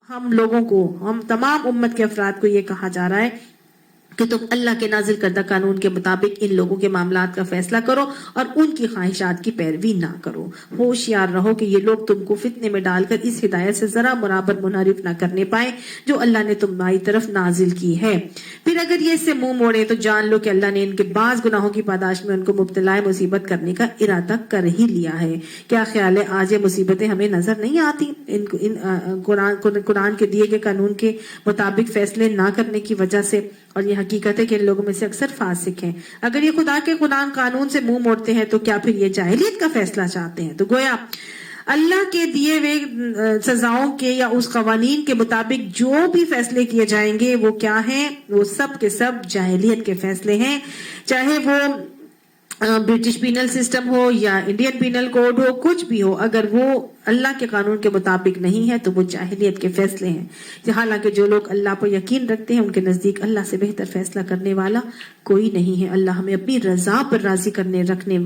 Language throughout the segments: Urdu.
ہم لوگوں کو، ہم تمام امت کے افراد کو یہ کہا جا رہا ہے کہ تم اللہ کے نازل کردہ قانون کے مطابق ان لوگوں کے معاملات کا فیصلہ کرو اور ان کی خواہشات کی پیروی نہ کرو۔ ہوشیار رہو کہ یہ لوگ تم کو فتنے میں ڈال کر اس ہدایت سے ذرا برابر منحرف نہ کرنے پائے جو اللہ نے تمہاری طرف نازل کی ہے۔ پھر اگر یہ اس سے منہ موڑے تو جان لو کہ اللہ نے ان کے بعض گناہوں کی پاداش میں ان کو مبتلا مصیبت کرنے کا ارادہ کر ہی لیا ہے۔ کیا خیال ہے آج یہ مصیبتیں ہمیں نظر نہیں آتی؟ قرآن کے دیے گئے قانون کے مطابق فیصلے نہ کرنے کی وجہ سے، اور یہ حقیقت ہے کہ ان لوگوں میں سے اکثر فاسق ہیں۔ اگر یہ خدا کے قانون سے منہ موڑتے ہیں تو کیا پھر یہ جاہلیت کا فیصلہ چاہتے ہیں؟ تو گویا اللہ کے دیے ہوئے سزاؤں کے یا اس قوانین کے مطابق جو بھی فیصلے کیے جائیں گے وہ کیا ہیں؟ وہ سب کے سب جاہلیت کے فیصلے ہیں، چاہے وہ برٹش پینل سسٹم ہو یا انڈین پینل کوڈ ہو، کچھ بھی ہو، اگر وہ اللہ کے قانون کے مطابق نہیں ہے تو وہ جاہلیت کے فیصلے ہیں۔ حالانکہ جو لوگ اللہ پر یقین رکھتے ہیں ان کے نزدیک اللہ سے بہتر فیصلہ کرنے والا کوئی نہیں ہے۔ اللہ ہمیں اپنی رضا پر راضی رکھنے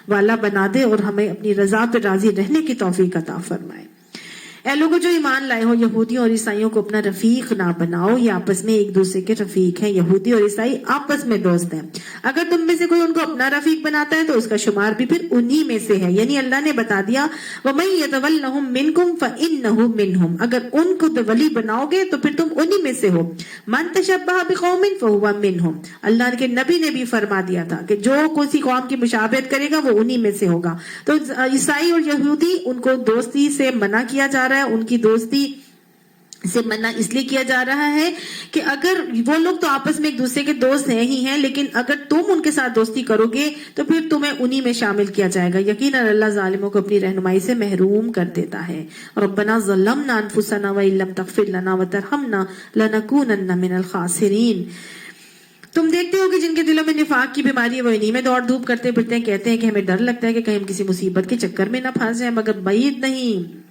والا بنا دے اور ہمیں اپنی رضا پر راضی رہنے کی توفیق عطا فرمائے۔ اے لوگوں جو ایمان لائے ہو، یہودیوں اور عیسائیوں کو اپنا رفیق نہ بناؤ، یہ آپس میں ایک دوسرے کے رفیق ہیں۔ یہودی اور عیسائی آپس میں دوست ہیں، اگر تم میں سے کوئی ان کو اپنا رفیق بناتا ہے تو اس کا شمار بھی پھر انہی میں سے ہے، یعنی اللہ نے بتا دیا وَمَن يَتَوَلَّهُم مِّنكُمْ فَإِنَّهُ مِنْهُمْ، اگر ان کو ولی بناؤ گے تو پھر تم انہی میں سے ہو۔ مَن تَشَبَّهَ بِقَوْمٍ فَهُوَ مِنْهُمْ، اللہ کے نبی نے بھی فرما دیا تھا کہ جو کسی قوم کی مشابہت کرے گا وہ انہی میں سے ہوگا۔ تو عیسائی اور یہودی ان کو دوستی سے منع کیا جا رہا ہے، ان کی دوستی سے منع اس لیے کیا جا رہا ہے کہ اگر وہ لوگ تو آپس میں ایک دوسرے کے دوست ہیں ہی ہیں، لیکن اگر تم ان کے ساتھ دوستی کرو گے تو پھر تمہیں انہی میں شامل کیا جائے گا۔ یقیناً اللہ ظالموں کو اپنی رہنمائی سے محروم کر دیتا ہے۔ ربنا ظلمنا انفسنا وان لم تغفر لنا وترحمنا لنکونن من الخاسرین۔ تم دیکھتے ہو کہ جن کے دلوں میں نفاق کی بیماری ہے وہ انہی میں دوڑ دھوپ کرتے پھرتے ہیں، کہتے ہیں کہ ہمیں ڈر لگتا ہے کہ کہیں ہم کسی مصیبت کے چکر میں نہ پھنس جائیں، مگر بعید نہیں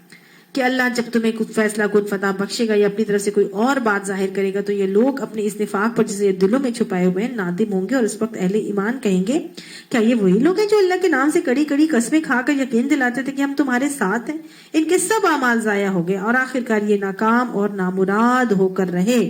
کہ اللہ جب تمہیں کچھ فیصلہ کن فتح بخشے گا یا اپنی طرف سے کوئی اور بات ظاہر کرے گا تو یہ لوگ اپنے اس نفاق پر جسے دلوں میں چھپائے ہوئے ہیں نادم ہوں گے، اور اس وقت اہل ایمان کہیں گے کیا یہ وہی لوگ ہیں جو اللہ کے نام سے کڑی کڑی قسمیں کھا کر یقین دلاتے تھے کہ ہم تمہارے ساتھ ہیں؟ ان کے سب اعمال ضائع ہو گئے اور آخرکار یہ ناکام اور نامراد ہو کر رہے۔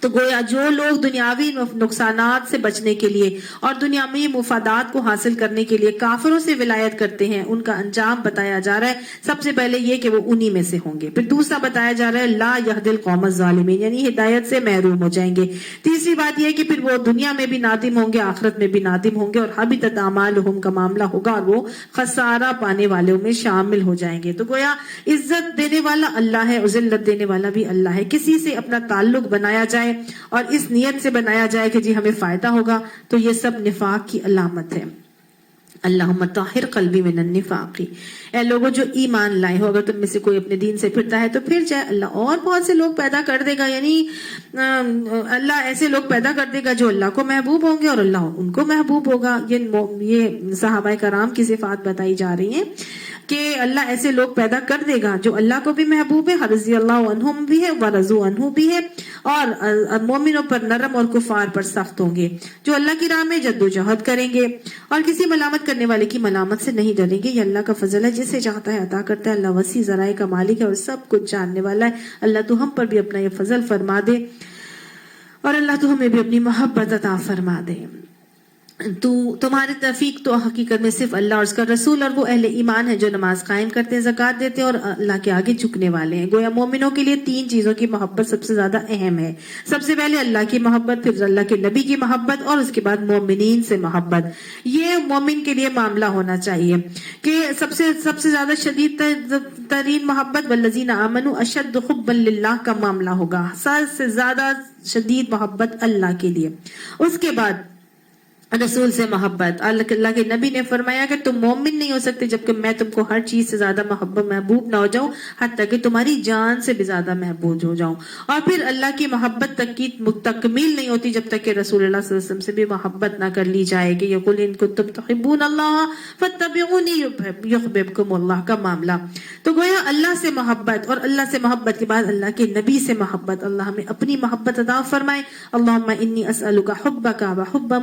تو گویا جو لوگ دنیاوی نقصانات سے بچنے کے لیے اور دنیاوی مفادات کو حاصل کرنے کے لیے کافروں سے ولایت کرتے ہیں ان کا انجام بتایا جا رہا ہے۔ سب سے پہلے یہ کہ وہ انہی میں سے ہوں گے، پھر دوسرا بتایا جا رہا ہے لا یہدی القوم الظالمین، یعنی ہدایت سے محروم ہو جائیں گے۔ تیسری بات یہ کہ پھر وہ دنیا میں بھی نادم ہوں گے، آخرت میں بھی نادم ہوں گے، اور حبطت اعمالہم کا معاملہ ہوگا اور وہ خسارہ پانے والوں میں شامل ہو جائیں گے۔ تو گویا عزت دینے والا اللہ ہے اور ذلت دینے والا بھی اللہ ہے۔ کسی سے اپنا تعلق بنایا جائے اور اس نیت سے بنایا جائے کہ جی ہمیں فائدہ ہوگا تو یہ سب نفاق کی علامت ہے۔ اللہم طاہر قلبی من النفاق۔ اے لوگوں جو ایمان لائے ہو، اگر تم میں سے کوئی اپنے دین سے پھرتا ہے تو پھر جائے، اللہ اور بہت سے لوگ پیدا کر دے گا، یعنی اللہ ایسے لوگ پیدا کر دے گا جو اللہ کو محبوب ہوں گے اور اللہ ان کو محبوب ہوگا۔ یہ صحابہ کرام کی صفات بتائی جا رہی ہیں کہ اللہ ایسے لوگ پیدا کر دے گا جو اللہ کو بھی محبوب ہے، رضی اللہ عنہم بھی ہے ورضوا عنہ بھی ہے، اور مومنوں پر نرم اور کفار پر سخت ہوں گے، جو اللہ کی راہ میں جد و جہد کریں گے اور کسی ملامت کرنے والے کی ملامت سے نہیں ڈریں گے۔ یہ اللہ کا فضل ہے، جسے چاہتا ہے عطا کرتا ہے۔ اللہ وسیع ذرائع کا مالک ہے اور سب کچھ جاننے والا ہے۔ اللہ تو ہم پر بھی اپنا یہ فضل فرما دے اور اللہ تو ہمیں بھی اپنی محبت عطا فرما دے۔ تمہارے توفیق تو حقیقت میں صرف اللہ اور اس کا رسول اور وہ اہل ایمان ہیں جو نماز قائم کرتے ہیں، زکوٰۃ دیتے ہیں اور اللہ کے آگے جھکنے والے ہیں۔ گویا مومنوں کے لیے تین چیزوں کی محبت سب سے زیادہ اہم ہے۔ سب سے پہلے اللہ کی محبت، پھر اللہ کے نبی کی محبت، اور اس کے بعد مومنین سے محبت۔ یہ مومن کے لیے معاملہ ہونا چاہیے کہ سب سے زیادہ شدید ترین محبت والذین آمنوا اشد حبا للہ کا معاملہ ہوگا، سب سے زیادہ شدید محبت اللہ کے لیے۔ اس کے بعد رسول سے محبت۔ اللہ کے نبی نے فرمایا کہ تم مومن نہیں ہو سکتے جب کہ میں تم کو ہر چیز سے زیادہ محبوب نہ ہو جاؤں، حتیٰ کہ تمہاری جان سے بھی زیادہ محبوب ہو جاؤں۔ اور پھر اللہ کی محبت تک کی تکمیل نہیں ہوتی جب تک کہ رسول اللہ صلی اللہ علیہ وسلم سے بھی محبت نہ کر لی جائے کہ یقول ان کنتم تحبون اللہ فاتبعونی یحببکم اللہ کا معاملہ۔ تو گویا اللہ سے محبت، اور اللہ سے محبت کے بعد اللہ کے نبی سے محبت۔ اللہ ہمیں اپنی محبت عطا فرمائے۔ اللہم انی اسألک حبک وحب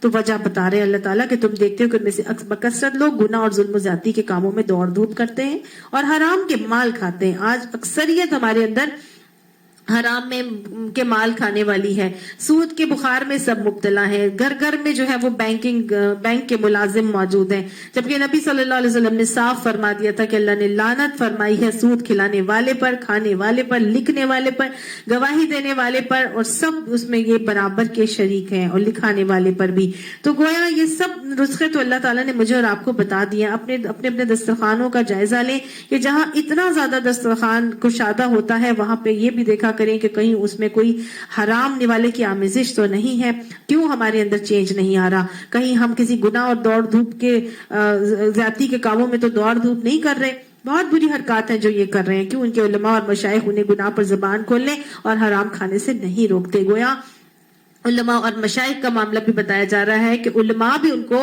تو وجہ بتا رہے ہیں اللہ تعالیٰ کہ تم دیکھتے ہو کہ ان میں سے بکثرت لوگ گناہ اور ظلم و زیادتی کے کاموں میں دوڑ دھوپ کرتے ہیں اور حرام کے مال کھاتے ہیں. آج اکثریت ہمارے اندر حرام میں کے مال کھانے والی ہے, سود کے بخار میں سب مبتلا ہے, گھر گھر میں جو ہے وہ بینک کے ملازم موجود ہیں, جبکہ نبی صلی اللہ علیہ وسلم نے صاف فرما دیا تھا کہ اللہ نے لعنت فرمائی ہے سود کھلانے والے پر, کھانے والے پر, لکھنے والے پر, گواہی دینے والے پر, اور سب اس میں یہ برابر کے شریک ہیں, اور لکھانے والے پر بھی. تو گویا یہ سب نسخے تو اللہ تعالیٰ نے مجھے اور آپ کو بتا دیا. اپنے اپنے دسترخوانوں کا جائزہ لیں کہ جہاں اتنا زیادہ دسترخوان کشادہ ہوتا ہے وہاں پہ یہ بھی دیکھا کریں کہ کہیں اس میں کوئی حرام نوالے کی آمیزش تو نہیں ہے. کیوں ہمارے اندر چینج نہیں آ رہا؟ کہیں ہم کسی گناہ اور دوڑ دھوپ کے زیادتی کے کاموں میں تو دوڑ دھوپ نہیں کر رہے. بہت بری حرکات ہیں جو یہ کر رہے ہیں. کیوں ان کے علماء اور مشائخ انہیں گناہ پر زبان کھولنے اور حرام کھانے سے نہیں روکتے؟ گویا علماء اور مشائخ کا معاملہ بھی بتایا جا رہا ہے کہ علماء بھی ان کو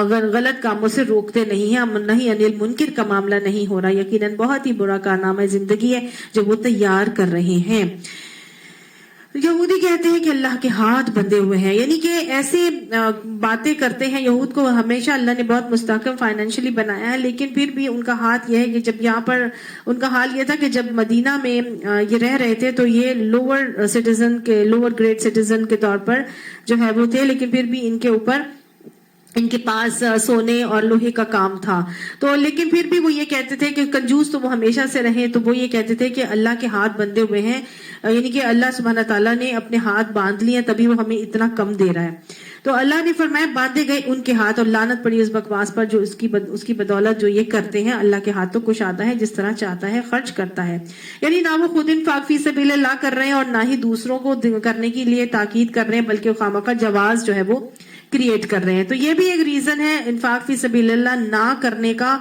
غلط کاموں سے روکتے نہیں ہیں. نہیں انل منکر کا معاملہ نہیں ہو رہا. یقیناً بہت ہی برا کارنامہ زندگی ہے جو وہ تیار کر رہے ہیں. یہودی کہتے ہیں کہ اللہ کے ہاتھ بندھے ہوئے ہیں, یعنی کہ ایسے باتیں کرتے ہیں. یہود کو ہمیشہ اللہ نے بہت مستحکم فائنینشلی بنایا ہے, لیکن پھر بھی ان کا ہاتھ یہ ہے کہ جب یہاں پر ان کا حال یہ تھا کہ جب مدینہ میں یہ رہ رہے تھے تو یہ لوور گریڈ سٹیزن کے طور پر جو ہے وہ تھے, لیکن پھر بھی ان کے اوپر ان کے پاس سونے اور لوہے کا کام تھا. تو لیکن پھر بھی وہ یہ کہتے تھے کہ کنجوس تو وہ ہمیشہ سے رہے, تو وہ یہ کہتے تھے کہ اللہ کے ہاتھ بندھے ہوئے ہیں, یعنی کہ اللہ سبحانہ تعالیٰ نے اپنے ہاتھ باندھ لیے تبھی وہ ہمیں اتنا کم دے رہا ہے. تو اللہ نے فرمایا باندھے گئے ان کے ہاتھ, اور لعنت پڑی اس بکواس پر جو اس کی بدولت جو یہ کرتے ہیں. اللہ کے ہاتھ تو کشادہ ہے, جس طرح چاہتا ہے خرچ کرتا ہے. یعنی نہ وہ خود انفاق فی سبیل اللہ کر رہے ہیں اور نہ ہی دوسروں کو کرنے کے لیے تاکید کر رہے ہیں, بلکہ خامہ کا جواز جو ہے وہ کریٹ کر رہے ہیں. تو یہ بھی ایک ریزن ہے انفاق فی سبیل اللہ نہ کرنے کا.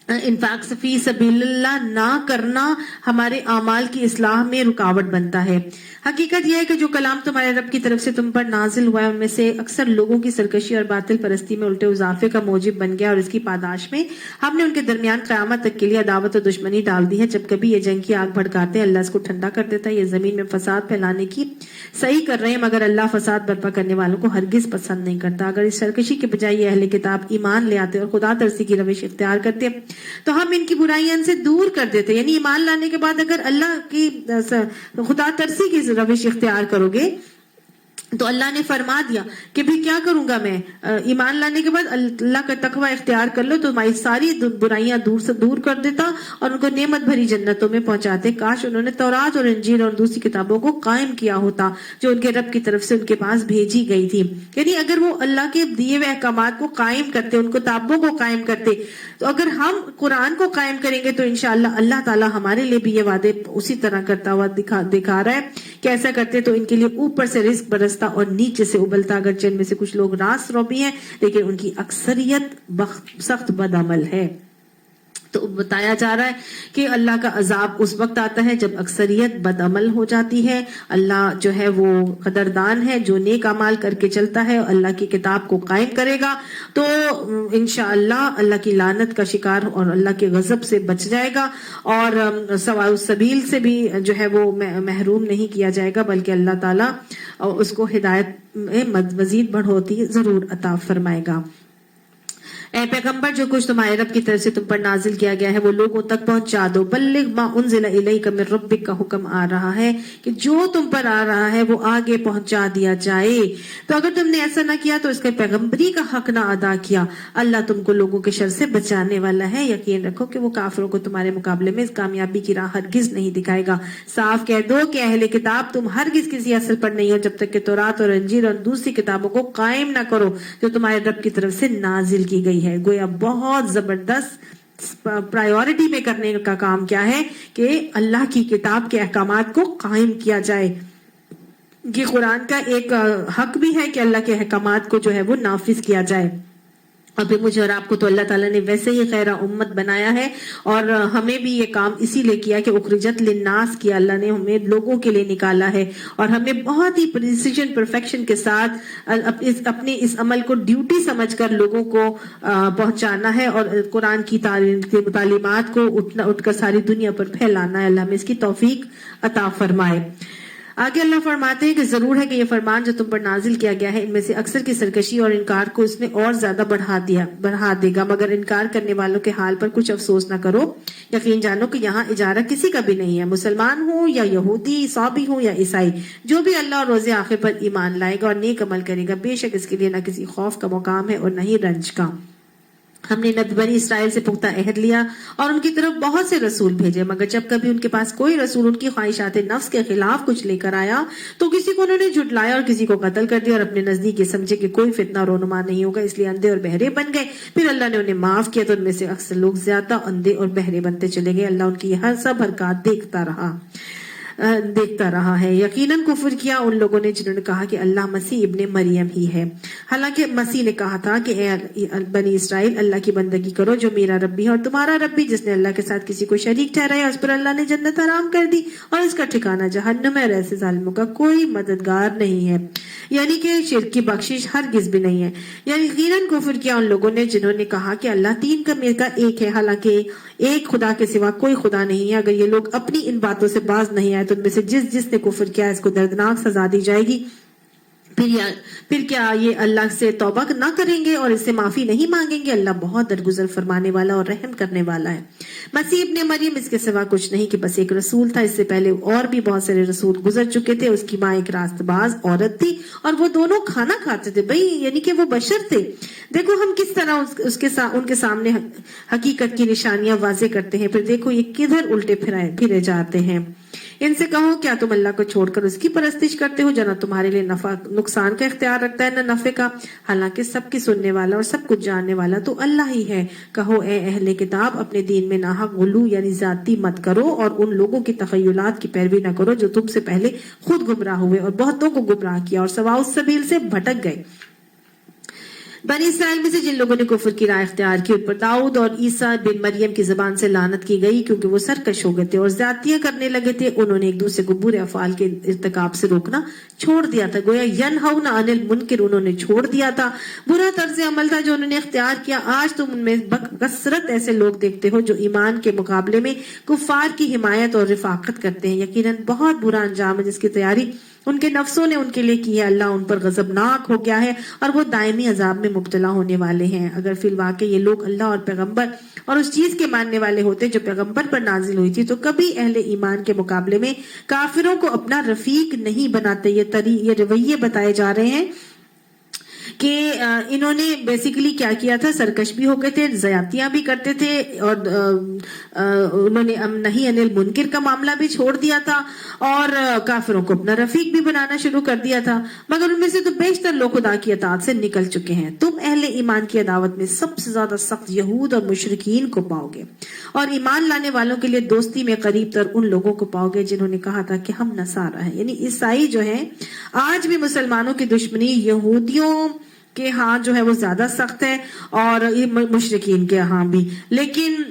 انفاق فی سبیل اللہ نہ کرنا ہمارے اعمال کی اصلاح میں رکاوٹ بنتا ہے. حقیقت یہ ہے کہ جو کلام تمہارے رب کی طرف سے تم پر نازل ہوا ہے ان میں سے اکثر لوگوں کی سرکشی اور باطل پرستی میں الٹے اضافے کا موجب بن گیا, اور اس کی پاداش میں ہم نے ان کے درمیان قیامت تک کے لیے عداوت و دشمنی ڈال دی ہے. جب کبھی یہ جنگ کی آگ بھڑکاتے ہیں اللہ اس کو ٹھنڈا کر دیتا ہے. یہ زمین میں فساد پھیلانے کی صحیح کر رہے ہیں, مگر اللہ فساد برپا کرنے والوں کو ہرگز پسند نہیں کرتا. اگر اس سرکشی کے بجائے یہ اہل کتاب ایمان لے آتے اور خدا ترسی کی روش اختیار کرتے تو ہم ان کی برائیاں ان سے دور کر دیتے. یعنی ایمان لانے کے بعد اگر اللہ کی خدا ترسی کی روش اختیار کرو گے تو اللہ نے فرما دیا کہ بھی کیا کروں گا میں, ایمان لانے کے بعد اللہ کا تقوی اختیار کر لو تو تمہاری ساری برائیاں دور سے دور کر دیتا اور ان کو نعمت بھری جنتوں میں پہنچاتے. کاش انہوں نے تورات اور انجیل اور دوسری کتابوں کو قائم کیا ہوتا جو ان کے رب کی طرف سے ان کے پاس بھیجی گئی تھی. یعنی اگر وہ اللہ کے دیے ہوئے احکامات کو قائم کرتے, ان کتابوں کو قائم کرتے, تو اگر ہم قرآن کو قائم کریں گے تو انشاءاللہ اللہ تعالیٰ ہمارے لیے بھی یہ وعدے اسی طرح کرتا ہوا دکھا رہا ہے کہ ایسا کرتے تو ان کے لیے اوپر سے رزق برستا اور نیچے سے ابلتا. اگرچہ ان میں سے کچھ لوگ راست رو بھی ہیں لیکن ان کی اکثریت سخت بد عمل ہے. تو بتایا جا رہا ہے کہ اللہ کا عذاب اس وقت آتا ہے جب اکثریت بد عمل ہو جاتی ہے. اللہ جو ہے وہ قدردان ہے, جو نیک اعمال کر کے چلتا ہے اللہ کی کتاب کو قائم کرے گا تو انشاءاللہ اللہ کی لعنت کا شکار اور اللہ کے غضب سے بچ جائے گا, اور سواء السبیل سے بھی جو ہے وہ محروم نہیں کیا جائے گا, بلکہ اللہ تعالیٰ اس کو ہدایت میں مزید بڑھوتی ضرور عطا فرمائے گا. اے پیغمبر جو کچھ تمہارے رب کی طرف سے تم پر نازل کیا گیا ہے وہ لوگوں تک پہنچا دو. بلغ ما انزل الیک من ربک کا حکم آ رہا ہے کہ جو تم پر آ رہا ہے وہ آگے پہنچا دیا جائے. تو اگر تم نے ایسا نہ کیا تو اس کے پیغمبری کا حق نہ ادا کیا, اللہ تم کو لوگوں کے شر سے بچانے والا ہے. یقین رکھو کہ وہ کافروں کو تمہارے مقابلے میں اس کامیابی کی راہ ہرگز نہیں دکھائے گا. صاف کہہ دو کہ اہل کتاب تم ہرگز کسی اصل پر نہیں ہو جب تک کہ تورات اور انجیل اور دوسری کتابوں کو قائم نہ کرو جو تمہارے رب کی طرف سے نازل کی گئی ہے. گویا بہت زبردست پرائیورٹی میں کرنے کا کام کیا ہے کہ اللہ کی کتاب کے احکامات کو قائم کیا جائے. یہ قرآن کا ایک حق بھی ہے کہ اللہ کے احکامات کو جو ہے وہ نافذ کیا جائے. اب مجھے اور آپ کو تو اللہ تعالیٰ نے ویسے ہی خیر امت بنایا ہے, اور ہمیں بھی یہ کام اسی لیے کیا کہ اخرجت للناس کیا. اللہ نے ہمیں لوگوں کے لیے نکالا ہے, اور ہمیں بہت ہی پریسیجن پرفیکشن کے ساتھ اپنے اس عمل کو ڈیوٹی سمجھ کر لوگوں کو پہنچانا ہے, اور قرآن کی تعلیمات کو اٹھ کر ساری دنیا پر پھیلانا ہے. اللہ ہمیں اس کی توفیق عطا فرمائے. آگے اللہ فرماتے ہیں کہ ضرور ہے کہ یہ فرمان جو تم پر نازل کیا گیا ہے ان میں سے اکثر کی سرکشی اور انکار کو اس نے اور زیادہ بڑھا دے گا، مگر انکار کرنے والوں کے حال پر کچھ افسوس نہ کرو۔ یقین جانو کہ یہاں اجارہ کسی کا بھی نہیں ہے، مسلمان ہو یا یہودی، صابی ہو یا عیسائی، جو بھی اللہ اور روز آخر پر ایمان لائے گا اور نیک عمل کرے گا، بے شک اس کے لیے نہ کسی خوف کا مقام ہے اور نہ ہی رنج کا۔ ہم نے بنی اسرائیل سے پختہ عہد لیا اور ان کی طرف بہت سے رسول بھیجے، مگر جب کبھی ان کے پاس کوئی رسول ان کی خواہشات نفس کے خلاف کچھ لے کر آیا تو کسی کو انہوں نے جھٹلایا اور کسی کو قتل کر دیا اور اپنے نزدیک یہ سمجھے کہ کوئی فتنہ رونما نہیں ہوگا، اس لیے اندھے اور بہرے بن گئے۔ پھر اللہ نے انہیں معاف کیا تو ان میں سے اکثر لوگ زیادہ اندھے اور بہرے بنتے چلے گئے۔ اللہ ان کی ہر سب حرکات دیکھتا رہا ہے۔ یقیناً کفر کیا ان لوگوں نے جنہوں نے کہا کہ اللہ مسیح ابن مریم ہی ہے، حالانکہ مسیح نے کہا تھا کہ اے بنی اسرائیل، اللہ کی بندگی کرو جو میرا رب بھی ہے اور تمہارا رب بھی، جس نے اللہ کے ساتھ کسی کو شریک ٹھہرایا اس پر اللہ نے جنت حرام کر دی اور اس کا ٹھکانہ جہنم ہے اور ایسے ظالموں کا کوئی مددگار نہیں ہے، یعنی کہ شرک کی بخشش ہرگز بھی نہیں ہے۔ یعنی یقیناً کفر کیا ان لوگوں نے جنہوں نے کہا کہ اللہ تین کا ایک ہے، حالانکہ ایک خدا کے سوا کوئی خدا نہیں ہے۔ اگر یہ لوگ اپنی ان باتوں سے باز نہیں آئے تو ان میں سے جس نے کفر کیا اس کو دردناک سزا دی جائے گی۔ پھر کیا یہ اللہ سے توبہ نہ کریں گے اور اس سے معافی نہیں مانگیں گے؟ اللہ بہت درگزر فرمانے والا اور رحم کرنے والا ہے۔ مسیح ابن مریم اس کے سوا کچھ نہیں کہ بس ایک رسول تھا، اس سے پہلے اور بھی بہت سارے رسول گزر چکے تھے۔ اس کی ماں ایک راست باز عورت تھی اور وہ دونوں کھانا کھاتے تھے، یعنی کہ وہ بشر تھے۔ دیکھو ہم کس طرح ان کے سامنے حقیقت کی نشانیاں واضح کرتے ہیں، پھر دیکھو یہ کدھر الٹے پھرے جاتے ہیں۔ ان سے کہو کیا تم اللہ کو چھوڑ کر اس کی پرستش کرتے ہو جو نہ تمہارے لیے نقصان کا اختیار رکھتا ہے نہ نفع کا، حالانکہ سب کی سننے والا اور سب کچھ جاننے والا تو اللہ ہی ہے۔ کہو اے اہل کتاب، اپنے دین میں ناحق غلو یعنی زیادتی مت کرو اور ان لوگوں کی تخیلات کی پیروی نہ کرو جو تم سے پہلے خود گمراہ ہوئے اور بہتوں کو گمراہ کیا اور سواء السبیل سے بھٹک گئے۔ بنی اسرائیل میں سے جن لوگوں نے کفر کی راہ اختیار کی ان پر داؤد اور عیسیٰ بن مریم کی زبان سے لعنت کی گئی، کیونکہ وہ سرکش ہو گئے تھے اور زیادتیاں کرنے لگے تھے۔ انہوں نے ایک دوسرے کو برے افعال کے ارتکاب سے روکنا چھوڑ دیا تھا، گویا ینہون عن المنکر انہوں نے چھوڑ دیا تھا۔ برا طرز عمل تھا جو انہوں نے اختیار کیا۔ آج تم ان میں بکثرت ایسے لوگ دیکھتے ہو جو ایمان کے مقابلے میں کفار کی حمایت اور رفاقت کرتے ہیں، یقیناً بہت برا انجام ہے جس کی تیاری ان کے نفسوں نے ان کے لیے کی ہے۔ اللہ ان پر غضبناک ہو گیا ہے اور وہ دائمی عذاب میں مبتلا ہونے والے ہیں۔ اگر فی الواقع یہ لوگ اللہ اور پیغمبر اور اس چیز کے ماننے والے ہوتے جو پیغمبر پر نازل ہوئی تھی تو کبھی اہل ایمان کے مقابلے میں کافروں کو اپنا رفیق نہیں بناتے۔ یہ رویے بتائے جا رہے ہیں کہ انہوں نے بیسیکلی کیا کیا تھا، سرکش بھی ہو گئے تھے، زیادتیاں بھی کرتے تھے اور انہوں نے نہیں انل منکر کا معاملہ بھی چھوڑ دیا تھا اور کافروں کو اپنا رفیق بھی بنانا شروع کر دیا تھا، مگر ان میں سے تو بیشتر لوگ خدا کی اطاعت سے نکل چکے ہیں۔ تم اہل ایمان کی عداوت میں سب سے زیادہ سخت یہود اور مشرکین کو پاؤ گے اور ایمان لانے والوں کے لیے دوستی میں قریب تر ان لوگوں کو پاؤ گے جنہوں نے کہا تھا کہ ہم نصارہ ہیں، یعنی عیسائی جو ہیں۔ آج بھی مسلمانوں کی دشمنی یہودیوں کے ہاں جو ہے وہ زیادہ سخت ہے اور مشرکین کے ہاں بھی، لیکن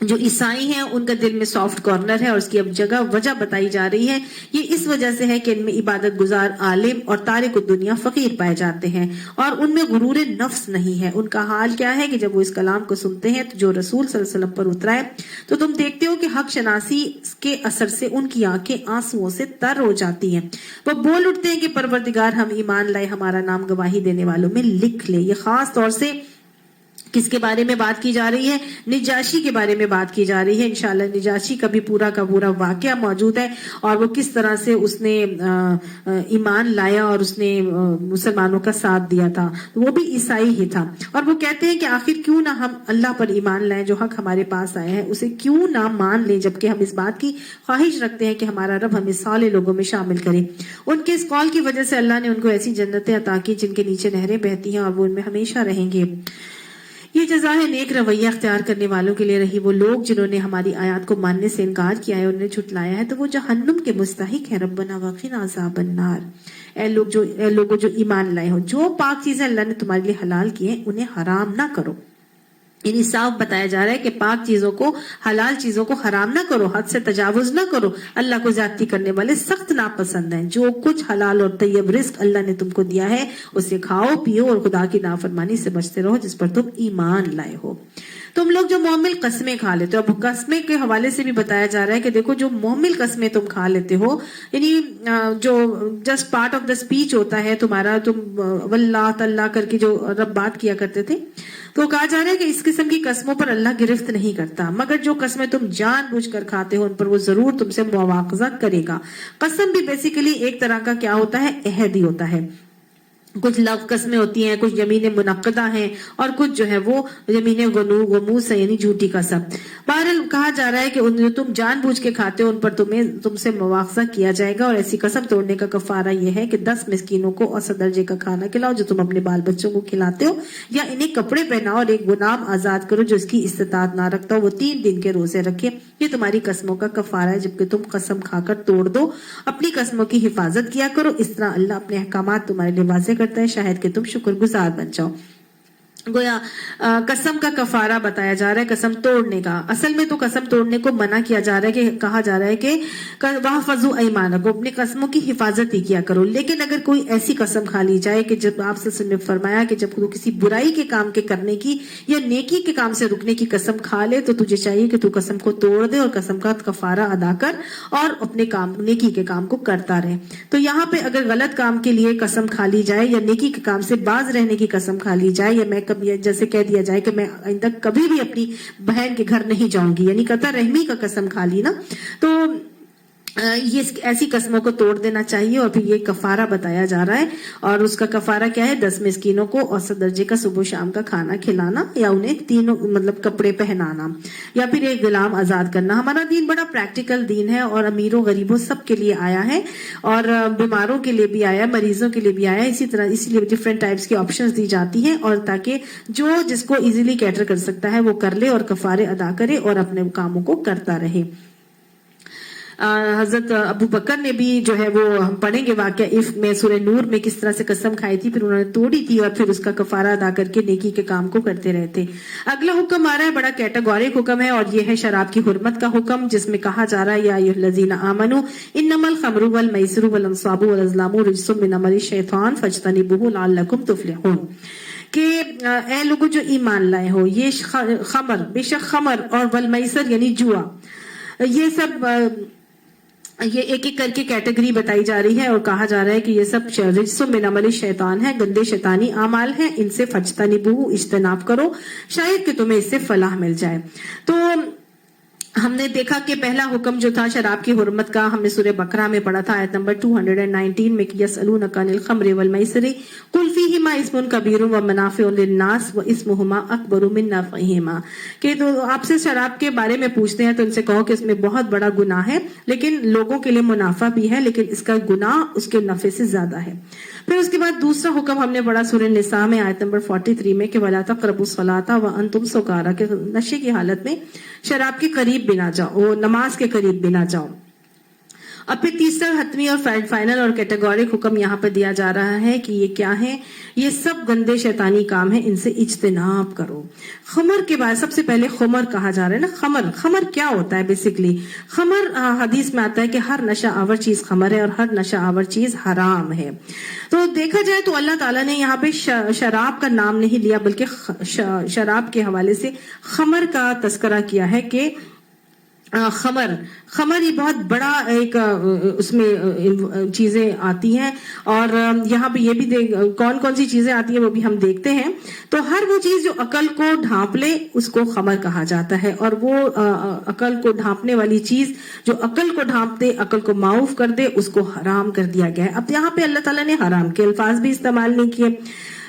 جو عیسائی ہیں ان کا دل میں سافٹ کارنر ہے اور اس کی اب وجہ بتائی جا رہی ہے۔ یہ اس وجہ سے ہے کہ ان میں عبادت گزار عالم اور تارک الدنیا فقیر پائے جاتے ہیں اور ان میں غرور نفس نہیں ہے۔ ان کا حال کیا ہے کہ جب وہ اس کلام کو سنتے ہیں تو جو رسول صلی اللہ علیہ وسلم پر اترا ہے تو تم دیکھتے ہو کہ حق شناسی کے اثر سے ان کی آنکھیں آنسوؤں سے تر ہو جاتی ہیں۔ وہ بول اٹھتے ہیں کہ پروردگار ہم ایمان لائے، ہمارا نام گواہی دینے والوں میں لکھ لے۔ یہ خاص طور سے کس کے بارے میں بات کی جا رہی ہے؟ نجاشی کے بارے میں بات کی جا رہی ہے۔ انشاءاللہ نجاشی کا بھی پورا واقعہ موجود ہے اور وہ کس طرح سے اس نے ایمان لایا اور اس نے مسلمانوں کا ساتھ دیا تھا، وہ بھی عیسائی ہی تھا۔ اور وہ کہتے ہیں کہ آخر کیوں نہ ہم اللہ پر ایمان لائیں جو حق ہمارے پاس آیا ہے، اسے کیوں نہ مان لیں، جبکہ ہم اس بات کی خواہش رکھتے ہیں کہ ہمارا رب ہمیں صالح لوگوں میں شامل کرے۔ ان کے اس قول کی وجہ سے اللہ نے ان کو ایسی جنتیں عطا کی جن کے نیچے نہریں بہتی ہیں اور وہ ان میں ہمیشہ رہیں گے۔ یہ جزا ہے نیک رویہ اختیار کرنے والوں کے لیے رہی۔ وہ لوگ جنہوں نے ہماری آیات کو ماننے سے انکار کیا ہے، انہیں جھٹلایا ہے، تو وہ جہنم کے مستحق ہیں۔ ربنا وقنا عذاب النار۔ اے لوگوں جو ایمان لائے ہو، جو پاک چیزیں اللہ نے تمہارے لیے حلال کی ہیں انہیں حرام نہ کرو۔ یعنی صاف بتایا جا رہا ہے کہ پاک چیزوں کو، حلال چیزوں کو حرام نہ کرو، حد سے تجاوز نہ کرو۔ اللہ کو زیادتی کرنے والے سخت ناپسند ہیں۔ جو کچھ حلال اور طیب رزق اللہ نے تم کو دیا ہے اسے کھاؤ پیو اور خدا کی نافرمانی سے بچتے رہو جس پر تم ایمان لائے ہو۔ تم لوگ جو محمل قسمیں کھا لیتے ہو. اب قسمیں کے حوالے سے بھی بتایا جا رہا ہے کہ دیکھو جو محمل قسمیں تم کھا لیتے ہو, یعنی جو just part of the speech ہوتا ہے تمہارا, تم واللہ تاللہ کر کے جو رب بات کیا کرتے تھے, تو کہا جا رہا ہے کہ اس قسم کی قسموں پر اللہ گرفت نہیں کرتا, مگر جو قسمیں تم جان بوجھ کر کھاتے ہو ان پر وہ ضرور تم سے مواخذہ کرے گا. قسم بھی بیسیکلی ایک طرح کا کیا ہوتا ہے, عہد ہی ہوتا ہے. کچھ لغو قسمیں ہوتی ہیں, کچھ یمین منعقدہ ہیں, اور کچھ جو ہے وہ یمین غموس ہے, یعنی جھوٹی قسم. بہرحال کہا جا رہا ہے کہ جو تم جان بوجھ کے کھاتے ہو ان پر تم سے مواخذہ کیا جائے گا, اور ایسی قسم توڑنے کا کفارہ یہ ہے کہ 10 مسکینوں کو اوسط درجے کا کھانا کھلاؤ جو تم اپنے بال بچوں کو کھلاتے ہو, یا انہیں کپڑے پہناؤ, اور ایک غلام آزاد کرو جو اس کی استطاعت نہ رکھتا ہو, وہ 3 دن کے روزے رکھے. یہ تمہاری قسموں کا کفارہ ہے جبکہ تم قسم کھا کر توڑ دو. اپنی قسموں کی حفاظت کیا کرو, اس طرح اللہ اپنے احکامات تمہارے لیے واضح کرتا ہے, شاید کہ تم شکر گزار بن جاؤ. گویا قسم کا کفارہ بتایا جا رہا ہے قسم توڑنے کا. اصل میں تو قسم توڑنے کو منع کیا جا رہا ہے, کہ کہا جا رہا ہے کہ وَاحْفَظُوا أَيْمَانَكُمْ, اپنی قسموں کی حفاظت ہی کیا کرو. لیکن اگر کوئی ایسی قسم کھا لی جائے کہ جب آپ سے نے فرمایا کہ جب تو کسی برائی کے کام کے کرنے کی یا نیکی کے کام سے رکنے کی قسم کھا لے, تو تجھے چاہیے کہ تو قسم کو توڑ دے اور قسم کا کفارہ ادا کر اور اپنے کام نیکی کے کام کو کرتا رہے. تو یہاں پہ اگر غلط کام کے لیے قسم کھا لی جائے یا نیکی کے کام سے باز رہنے کی قسم کھا لی جائے, یا میں کبھی جیسے کہہ دیا جائے کہ میں آئندہ کبھی بھی اپنی بہن کے گھر نہیں جاؤں گی, یعنی قطع رحمی کا قسم کھا لی نا, تو یہ ایسی قسموں کو توڑ دینا چاہیے. اور پھر یہ کفارہ بتایا جا رہا ہے, اور اس کا کفارہ کیا ہے, 10 مسکینوں کو اوسط درجے کا صبح و شام کا کھانا کھلانا, یا انہیں 3 کپڑے پہنانا, یا پھر ایک غلام آزاد کرنا. ہمارا دین بڑا پریکٹیکل دین ہے, اور امیروں غریبوں سب کے لیے آیا ہے, اور بیماروں کے لیے بھی آیا, مریضوں کے لیے بھی آیا. اسی طرح اسی لیے ڈفرینٹ ٹائپس کی آپشنز دی جاتی ہیں, اور تاکہ جو جس کو ایزیلی کیٹر کر سکتا ہے وہ کر لے اور کفارے ادا کرے اور اپنے کاموں کو کرتا رہے. حضرت ابو بکر نے بھی جو ہے وہ ہم پڑھیں گے واقعہ عفق میں سورہ نور میں کس طرح سے قسم کھائی تھی, پھر انہوں نے توڑی تھی, اور پھر اس کا کفارہ ادا کر کے نیکی کے کام کو کرتے رہتے. اگلا حکم آ رہا ہے, بڑا کیٹاگورک حکم ہے, اور یہ ہے شراب کی حرمت کا حکم, جس میں کہا جا رہا ہے یا ایھا الذین آمنوا انما الخمر والمیسر والانصاب والازلام رجس من عمل الشیطان فاجتنبوہ لعلکم تفلحون, کہ اے لوگوں جو ایمان لائے ہو, یہ خمر, بے شک خمر, اور والمیسر یعنی جوا, یہ سب یہ ایک ایک کر کے کیٹیگری بتائی جا رہی ہے, اور کہا جا رہا ہے کہ یہ سب رجس من عمل الشیطان ہے, گندے شیطانی اعمال ہیں, ان سے فاجتنبوہ, اجتناب کرو, شاید کہ تمہیں اس سے فلاح مل جائے. تو ہم نے دیکھا کہ پہلا حکم جو تھا شراب کی حرمت کا, ہم نے سورہ بقرہ میں پڑھا تھا آیت نمبر 219 میں, کہ یسألونک عن الخمر والمیسر قل فیہما اسم کبیر ومنافع للناس واسمہما اکبر من نفعہما, کہ تو آپ سے شراب کے بارے میں پوچھتے ہیں تو ان سے کہو کہ اس میں بہت بڑا گناہ ہے, لیکن لوگوں کے لیے منافع بھی ہے, لیکن اس کا گناہ اس کے نفع سے زیادہ ہے. پھر اس کے بعد دوسرا حکم ہم نے پڑھا سورہ نساء میں آیت نمبر 43 میں, کہ وَلَا تَقْرَبُوا الصَّلَاةَ وَأَنْتُمْ سُكَارَىٰ, کہ نشے کی حالت میں شراب کے قریب بھی نہ جاؤ, نماز کے قریب بھی نہ جاؤ. اب پھر تیسرا حتمی اور فائنل اور کیٹیگورک حکم یہاں پہ دیا جا رہا ہے کہ یہ کیا ہے, یہ سب گندے شیطانی کام ہیں, ان سے اجتناب کرو. خمر کے بعد سب سے پہلے خمر کہا جا رہا ہے نا. خمر کیا ہوتا ہے بیسیکلی؟ خمر حدیث میں آتا ہے کہ ہر نشہ آور چیز خمر ہے, اور ہر نشہ آور چیز حرام ہے. تو دیکھا جائے تو اللہ تعالیٰ نے یہاں پہ شراب کا نام نہیں لیا, بلکہ شراب کے حوالے سے خمر کا تذکرہ کیا ہے, کہ خمر یہ بہت بڑا ایک اس میں چیزیں آتی ہیں, اور یہاں پہ یہ بھی کون کون سی چیزیں آتی ہیں وہ بھی ہم دیکھتے ہیں. تو ہر وہ چیز جو عقل کو ڈھانپ لے اس کو خمر کہا جاتا ہے, اور وہ عقل کو ڈھانپنے والی چیز جو عقل کو ڈھانپ دے, عقل کو معاف کر دے, اس کو حرام کر دیا گیا ہے. اب یہاں پہ اللہ تعالیٰ نے حرام کے الفاظ بھی استعمال نہیں کیے,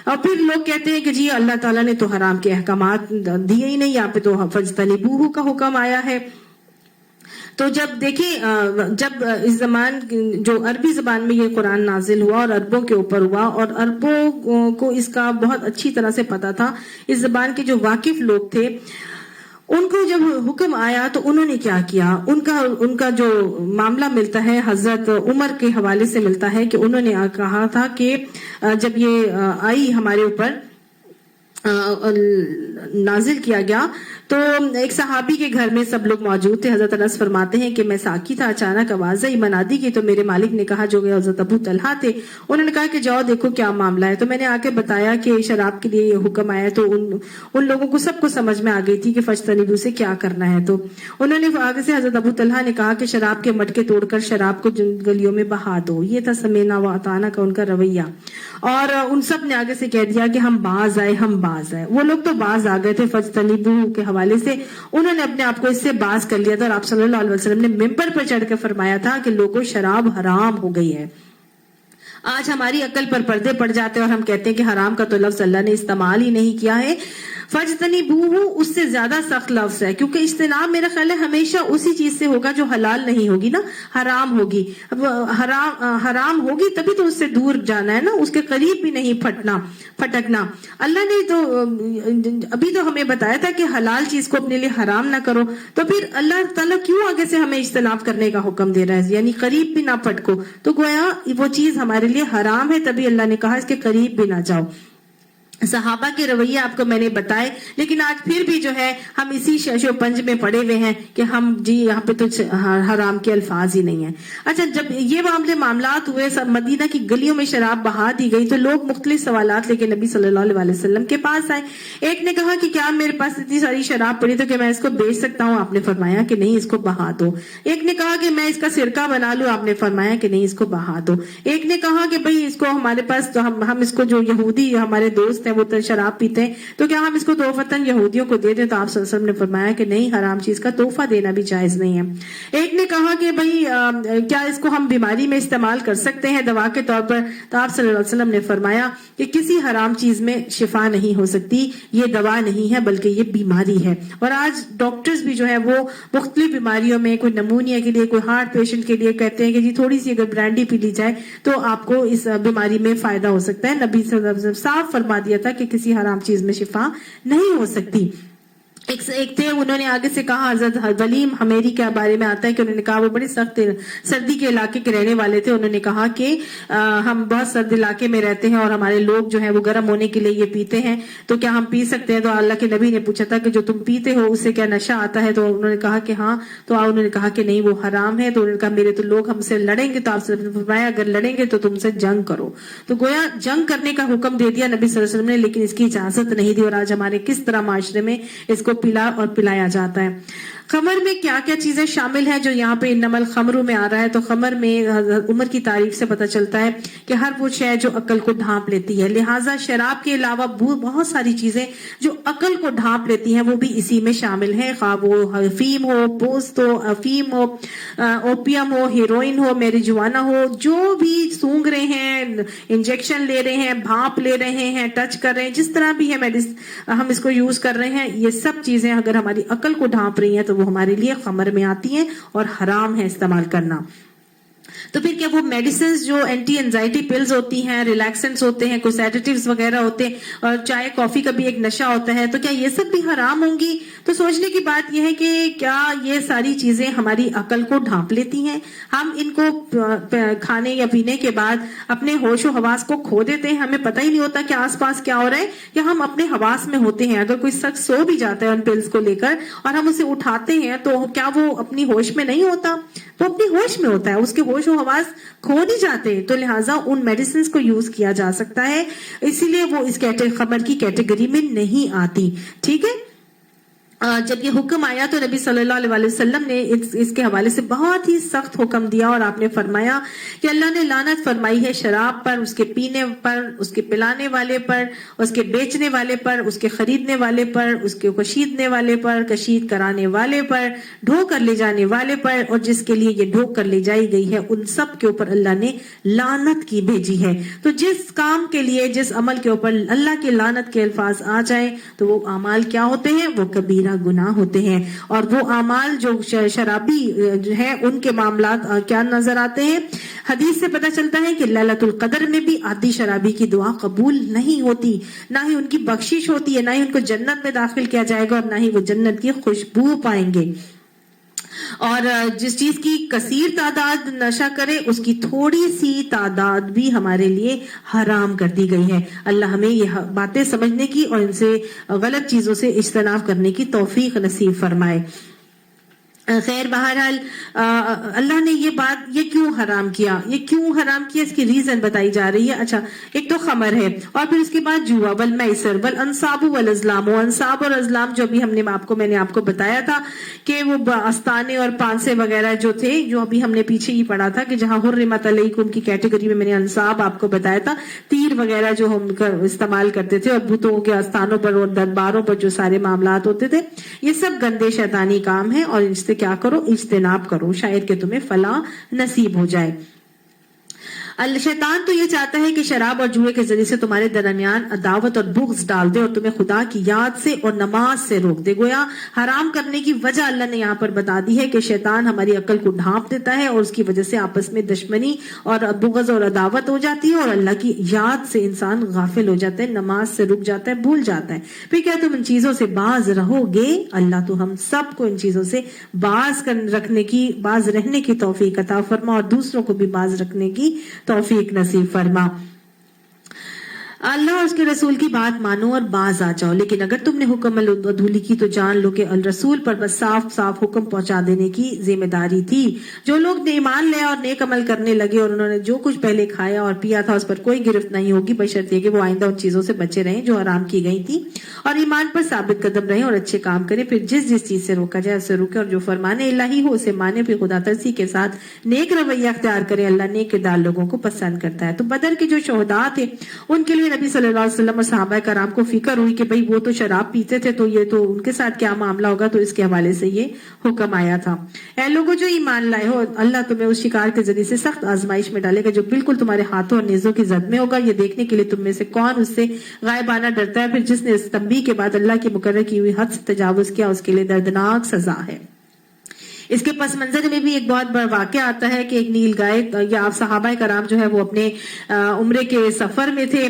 اور پھر لوگ کہتے ہیں کہ جی اللہ تعالیٰ نے تو حرام کے احکامات دیے ہی نہیں, یہاں پہ تو فاجتنبوہ کا حکم آیا ہے. تو جب دیکھیں, جب اس زمان جو عربی زبان میں یہ قرآن نازل ہوا اور عربوں کے اوپر ہوا, اور عربوں کو اس کا بہت اچھی طرح سے پتا تھا, اس زبان کے جو واقف لوگ تھے ان کو جب حکم آیا تو انہوں نے کیا کیا, ان کا جو معاملہ ملتا ہے حضرت عمر کے حوالے سے ملتا ہے, کہ انہوں نے کہا تھا کہ جب یہ آئی ہمارے اوپر نازل کیا گیا تو ایک صحابی کے گھر میں سب لوگ موجود تھے. حضرت انس فرماتے ہیں کہ میں ساکی تھا, اچانک آواز آئی منادی کی, تو میرے مالک نے کہا, جو حضرت ابو طلحہ تھے, انہوں نے کہا کہ جاؤ دیکھو کیا معاملہ ہے. تو میں نے آ کے بتایا کہ شراب کے لیے یہ حکم آیا. تو ان لوگوں کو سب کو سمجھ میں آ گئی تھی کہ فجتنبو سے کیا کرنا ہے. تو انہوں نے آگے سے حضرت ابو طلحہ نے کہا کہ شراب کے مٹکے توڑ کر شراب کو گلیوں میں بہا دو. یہ تھا سمینا و اطانا کا ان کا رویہ. اور ان سب نے آگے سے کہہ دیا کہ ہم باز آئے, ہم باز آئے. وہ لوگ تو باز آ گئے تھے فجتنبو کے حوالے سے, انہوں نے اپنے آپ کو اس سے باز کر لیا تھا. اور آپ صلی اللہ علیہ وسلم نے ممبر پر چڑھ کے فرمایا تھا کہ لوگوں شراب حرام ہو گئی ہے. آج ہماری عقل پر پردے پڑ جاتے ہیں اور ہم کہتے ہیں کہ حرام کا تو لفظ اللہ نے استعمال ہی نہیں کیا ہے. فجتنبوہ اس سے زیادہ سخت لفظ ہے, کیونکہ اجتناب میرا خیال ہے ہمیشہ اسی چیز سے ہوگا جو حلال نہیں ہوگی نا, حرام ہوگی. حرام ہوگی تبھی تو اس سے دور جانا ہے نا, اس کے قریب بھی نہیں پھٹکنا. اللہ نے تو ابھی تو ہمیں بتایا تھا کہ حلال چیز کو اپنے لیے حرام نہ کرو, تو پھر اللہ تعالیٰ کیوں آگے سے ہمیں اجتناب کرنے کا حکم دے رہا ہے, یعنی قریب بھی نہ پھٹکو. تو گویا وہ چیز ہمارے لیے حرام ہے, تبھی اللہ نے کہا اس کے قریب بھی نہ جاؤ. صحابہ کے رویے آپ کو میں نے بتائے, لیکن آج پھر بھی جو ہے ہم اسی شش و پنج میں پڑے ہوئے ہیں کہ ہم جی یہاں پہ تو حرام کے الفاظ ہی نہیں ہیں. اچھا, جب یہ معاملات ہوئے, مدینہ کی گلیوں میں شراب بہا دی گئی, تو لوگ مختلف سوالات لے کے نبی صلی اللہ علیہ وسلم کے پاس آئے. ایک نے کہا کہ کیا میرے پاس اتنی ساری شراب پڑی تو کہ میں اس کو بیچ سکتا ہوں؟ آپ نے فرمایا کہ نہیں, اس کو بہا دو. ایک نے کہا کہ میں اس کا سرکہ بنا لوں, آپ نے فرمایا کہ نہیں, اس کو بہا دو. ایک نے کہا کہ بھئی اس کو ہمارے پاس تو ہم اس کو, جو یہودی ہمارے دوست ہیں وہ تو شراب پیتے ہیں, تو کیا ہم اس کو تحفتاً یہودیوں کو دے دیں؟ تو آپ صلی اللہ علیہ وسلم نے فرمایا کہ نہیں, حرام چیز کا تحفہ دینا بھی جائز نہیں ہے. ایک نے کہا کہ بھئی کیا اس کو ہم بیماری میں استعمال کر سکتے ہیں دوا کے طور پر؟ تو آپ صلی اللہ علیہ وسلم نے فرمایا کہ کسی حرام چیز میں شفا نہیں ہو سکتی, یہ دوا نہیں ہے بلکہ یہ بیماری ہے. اور آج ڈاکٹرز بھی جو ہے وہ مختلف بیماریوں میں, کوئی نمونیا کے لیے, کوئی ہارٹ پیشنٹ کے لیے کہتے ہیں کہ جی تھوڑی سی اگر برانڈی پی لی جائے تو آپ کو اس بیماری میں فائدہ ہو سکتا ہے. نبی صلی اللہ علیہ وسلم صاف فرما دیا تھا کہ کسی حرام چیز میں شفا نہیں ہو سکتی. ایک تھے, انہوں نے آگے سے کہا, حضرت ولیم حمیری کے بارے میں آتا ہے کہ انہوں نے کہا وہ بڑے سخت سردی کے علاقے کے رہنے والے تھے. انہوں نے کہا کہ ہم بہت سرد علاقے میں رہتے ہیں اور ہمارے لوگ جو ہیں وہ گرم ہونے کے لیے یہ پیتے ہیں, تو کیا ہم پی سکتے ہیں؟ تو اللہ کے نبی نے پوچھا تھا کہ جو تم پیتے ہو اس سے کیا نشہ آتا ہے؟ تو انہوں نے کہا کہ ہاں. تو انہوں نے کہا کہ نہیں, وہ حرام ہے. تو انہوں نے کہا میرے تو لوگ ہم سے لڑیں گے. تو آپ سے فرمایا اگر لڑیں گے تو تم سے جنگ کرو. تو گویا جنگ کرنے کا حکم دے دیا نبی صلی اللہ علیہ وسلم نے, لیکن اس کی اجازت نہیں دی. اور آج ہمارے کس طرح معاشرے میں اس کو پلا اور پلایا جاتا ہے. خمر میں کیا کیا چیزیں شامل ہیں جو یہاں پہ انما الخمر میں آ رہا ہے؟ تو خمر میں عمر کی تعریف سے پتہ چلتا ہے کہ ہر وہ شے جو عقل کو ڈھانپ لیتی ہے. لہٰذا شراب کے علاوہ بہت ساری چیزیں جو عقل کو ڈھانپ لیتی ہیں وہ بھی اسی میں شامل ہیں, خواہ وہ افیم ہو, پوست ہو, افیم ہو, اوپیم ہو, ہیروئن ہو, میریجوانا ہو, جو بھی سونگ رہے ہیں, انجیکشن لے رہے ہیں, بھانپ لے رہے ہیں, ٹچ کر رہے ہیں, جس طرح بھی ہے ہم اس کو یوز کر رہے ہیں, یہ سب چیزیں اگر ہماری عقل کو ڈھانپ رہی ہیں تو وہ ہمارے لیے خمر میں آتی ہیں اور حرام ہے استعمال کرنا. تو پھر کیا وہ میڈیسنز جو اینٹی انزائٹی پلز ہوتی ہیں, ریلیکسنٹس ہوتے ہیں, کوئی سیڈیٹیوز وغیرہ ہوتے ہیں, اور چائے کافی کا بھی ایک نشہ ہوتا ہے, تو کیا یہ سب بھی حرام ہوں گی؟ تو سوچنے کی بات یہ ہے کہ کیا یہ ساری چیزیں ہماری عقل کو ڈھانپ لیتی ہیں؟ ہم ان کو کھانے یا پینے کے بعد اپنے ہوش و حواس کو کھو دیتے ہیں, ہمیں پتہ ہی نہیں ہوتا کہ آس پاس کیا ہو رہا ہے, یا ہم اپنے حواس میں ہوتے ہیں. اگر کوئی شخص سو بھی جاتا ہے ان پلز کو لے کر اور ہم اسے اٹھاتے ہیں تو کیا وہ اپنی ہوش میں نہیں ہوتا؟ وہ اپنی ہوش میں ہوتا ہے, اس کے ہوش و حواس کھو نہیں جاتے. تو لہٰذا ان میڈیسنز کو یوز کیا جا سکتا ہے, اسی لیے وہ اس خمر کی کیٹیگری میں نہیں آتی. ٹھیک ہے. جب یہ حکم آیا تو نبی صلی اللہ علیہ وسلم نے اس کے حوالے سے بہت ہی سخت حکم دیا, اور آپ نے فرمایا کہ اللہ نے لعنت فرمائی ہے شراب پر, اس کے پینے پر, اس کے پلانے والے پر, اس کے بیچنے والے پر, اس کے خریدنے والے پر, اس کے کشیدنے والے پر, کشید کرانے والے پر, ڈھو کر لے جانے والے پر, اور جس کے لیے یہ ڈھو کر لے جائی گئی ہے ان سب کے اوپر اللہ نے لعنت کی بھیجی ہے. تو جس کام کے لیے, جس عمل کے اوپر اللہ کے لعنت کے الفاظ آ جائیں تو وہ اعمال کیا ہوتے ہیں؟ وہ کبیرہ گناہ ہوتے ہیں. اور وہ اعمال جو شرابی ہیں ان کے معاملات کیا نظر آتے ہیں؟ حدیث سے پتہ چلتا ہے کہ لیلۃ القدر میں بھی عادی شرابی کی دعا قبول نہیں ہوتی, نہ ہی ان کی بخشش ہوتی ہے, نہ ہی ان کو جنت میں داخل کیا جائے گا, اور نہ ہی وہ جنت کی خوشبو پائیں گے. اور جس چیز کی کثیر تعداد نشہ کرے اس کی تھوڑی سی تعداد بھی ہمارے لیے حرام کر دی گئی ہے. اللہ ہمیں یہ باتیں سمجھنے کی اور ان سے غلط چیزوں سے اجتناب کرنے کی توفیق نصیب فرمائے. خیر بہرحال اللہ نے یہ کیوں حرام کیا, اس کی ریزن بتائی جا رہی ہے. اچھا, ایک تو خمر ہے اور پھر اس کے بعد جوا والمیسر والانصاب والازلام. انصاب اور ازلام جو ابھی میں نے آپ کو بتایا تھا کہ وہ استانے اور پانسے وغیرہ جو تھے, جو ابھی ہم نے پیچھے ہی پڑھا تھا کہ جہاں حرمت علیکم کی کیٹیگری میں نے انصاب آپ کو بتایا تھا, تیر وغیرہ جو ہم استعمال کرتے تھے اور بتوں کے استانوں پر اور درباروں پر جو سارے معاملات ہوتے تھے, یہ سب گندے شیطانی کام ہیں اور اس سے کیا کرو, اجتناب کرو, شاید کہ تمہیں فلاح نصیب ہو جائے. شیطان تو یہ چاہتا ہے کہ شراب اور جوئے کے ذریعے سے تمہارے درمیان عداوت اور بغض ڈال دے اور تمہیں خدا کی یاد سے اور نماز سے روک دے. گویا حرام کرنے کی وجہ اللہ نے یہاں پر بتا دی ہے کہ شیطان ہماری عقل کو ڈھانپ دیتا ہے اور اس کی وجہ سے آپس میں دشمنی اور بغض اور عداوت ہو جاتی ہے اور اللہ کی یاد سے انسان غافل ہو جاتا ہے, نماز سے رک جاتا ہے, بھول جاتا ہے. پھر کیا تم ان چیزوں سے باز رہو گے؟ اللہ تو ہم سب کو ان چیزوں سے باز رہنے کی توفیق عطا فرما اور دوسروں کو بھی باز رکھنے کی توفیق نصیب فرما. اللہ اور اس کے رسول کی بات مانو اور باز آ جاؤ. لیکن اگر تم نے حکم عدولی کی تو جان لو کہ الرسول پر بس صاف صاف حکم پہنچا دینے کی ذمہ داری تھی. جو لوگ ایمان لے اور نیک عمل کرنے لگے اور انہوں نے جو کچھ پہلے کھایا اور پیا تھا اس پر کوئی گرفت نہیں ہوگی بشرط یہ کہ وہ آئندہ ان چیزوں سے بچے رہیں جو حرام کی گئی تھی اور ایمان پر ثابت قدم رہیں اور اچھے کام کریں. پھر جس چیز سے روکا جائے اس سے روکے اور جو فرمانے الہی ہو اسے مانے. پھر خدا ترسی کے ساتھ نیک رویہ اختیار کرے. اللہ نیک کردار لوگوں کو پسند کرتا ہے. تو بدر کے جو شہداء تھے ان کے لیے نبی صلی اللہ علیہ وسلم اور صحابہ کرام کو فکر ہوئی کہ بھئی وہ تو شراب پیتے تھے تو یہ تو ان کے ساتھ کیا معاملہ ہوگا, تو اس کے حوالے سے یہ حکم آیا تھا. اے لوگوں جو ایمان لائے ہو, اللہ تمہیں اس شکار کے ذریعے سے سخت آزمائش میں ڈالے گا جو بالکل تمہارے ہاتھوں اور نیزوں کی زد میں ہوگا. یہ دیکھنے کے لیے تم میں سے کون اس سے غائبانہ ڈرتا ہے. پھر جس نے اس تنبیہ کے بعد اللہ کی مقرر کی ہوئی حد سے تجاوز کیا اس کے لیے دردناک سزا ہے. اس کے پس منظر میں بھی ایک بہت بڑا واقعہ آتا ہے کہ ایک نیل گائے یا صحابہ کرام جو ہے وہ اپنے عمرے کے سفر میں تھے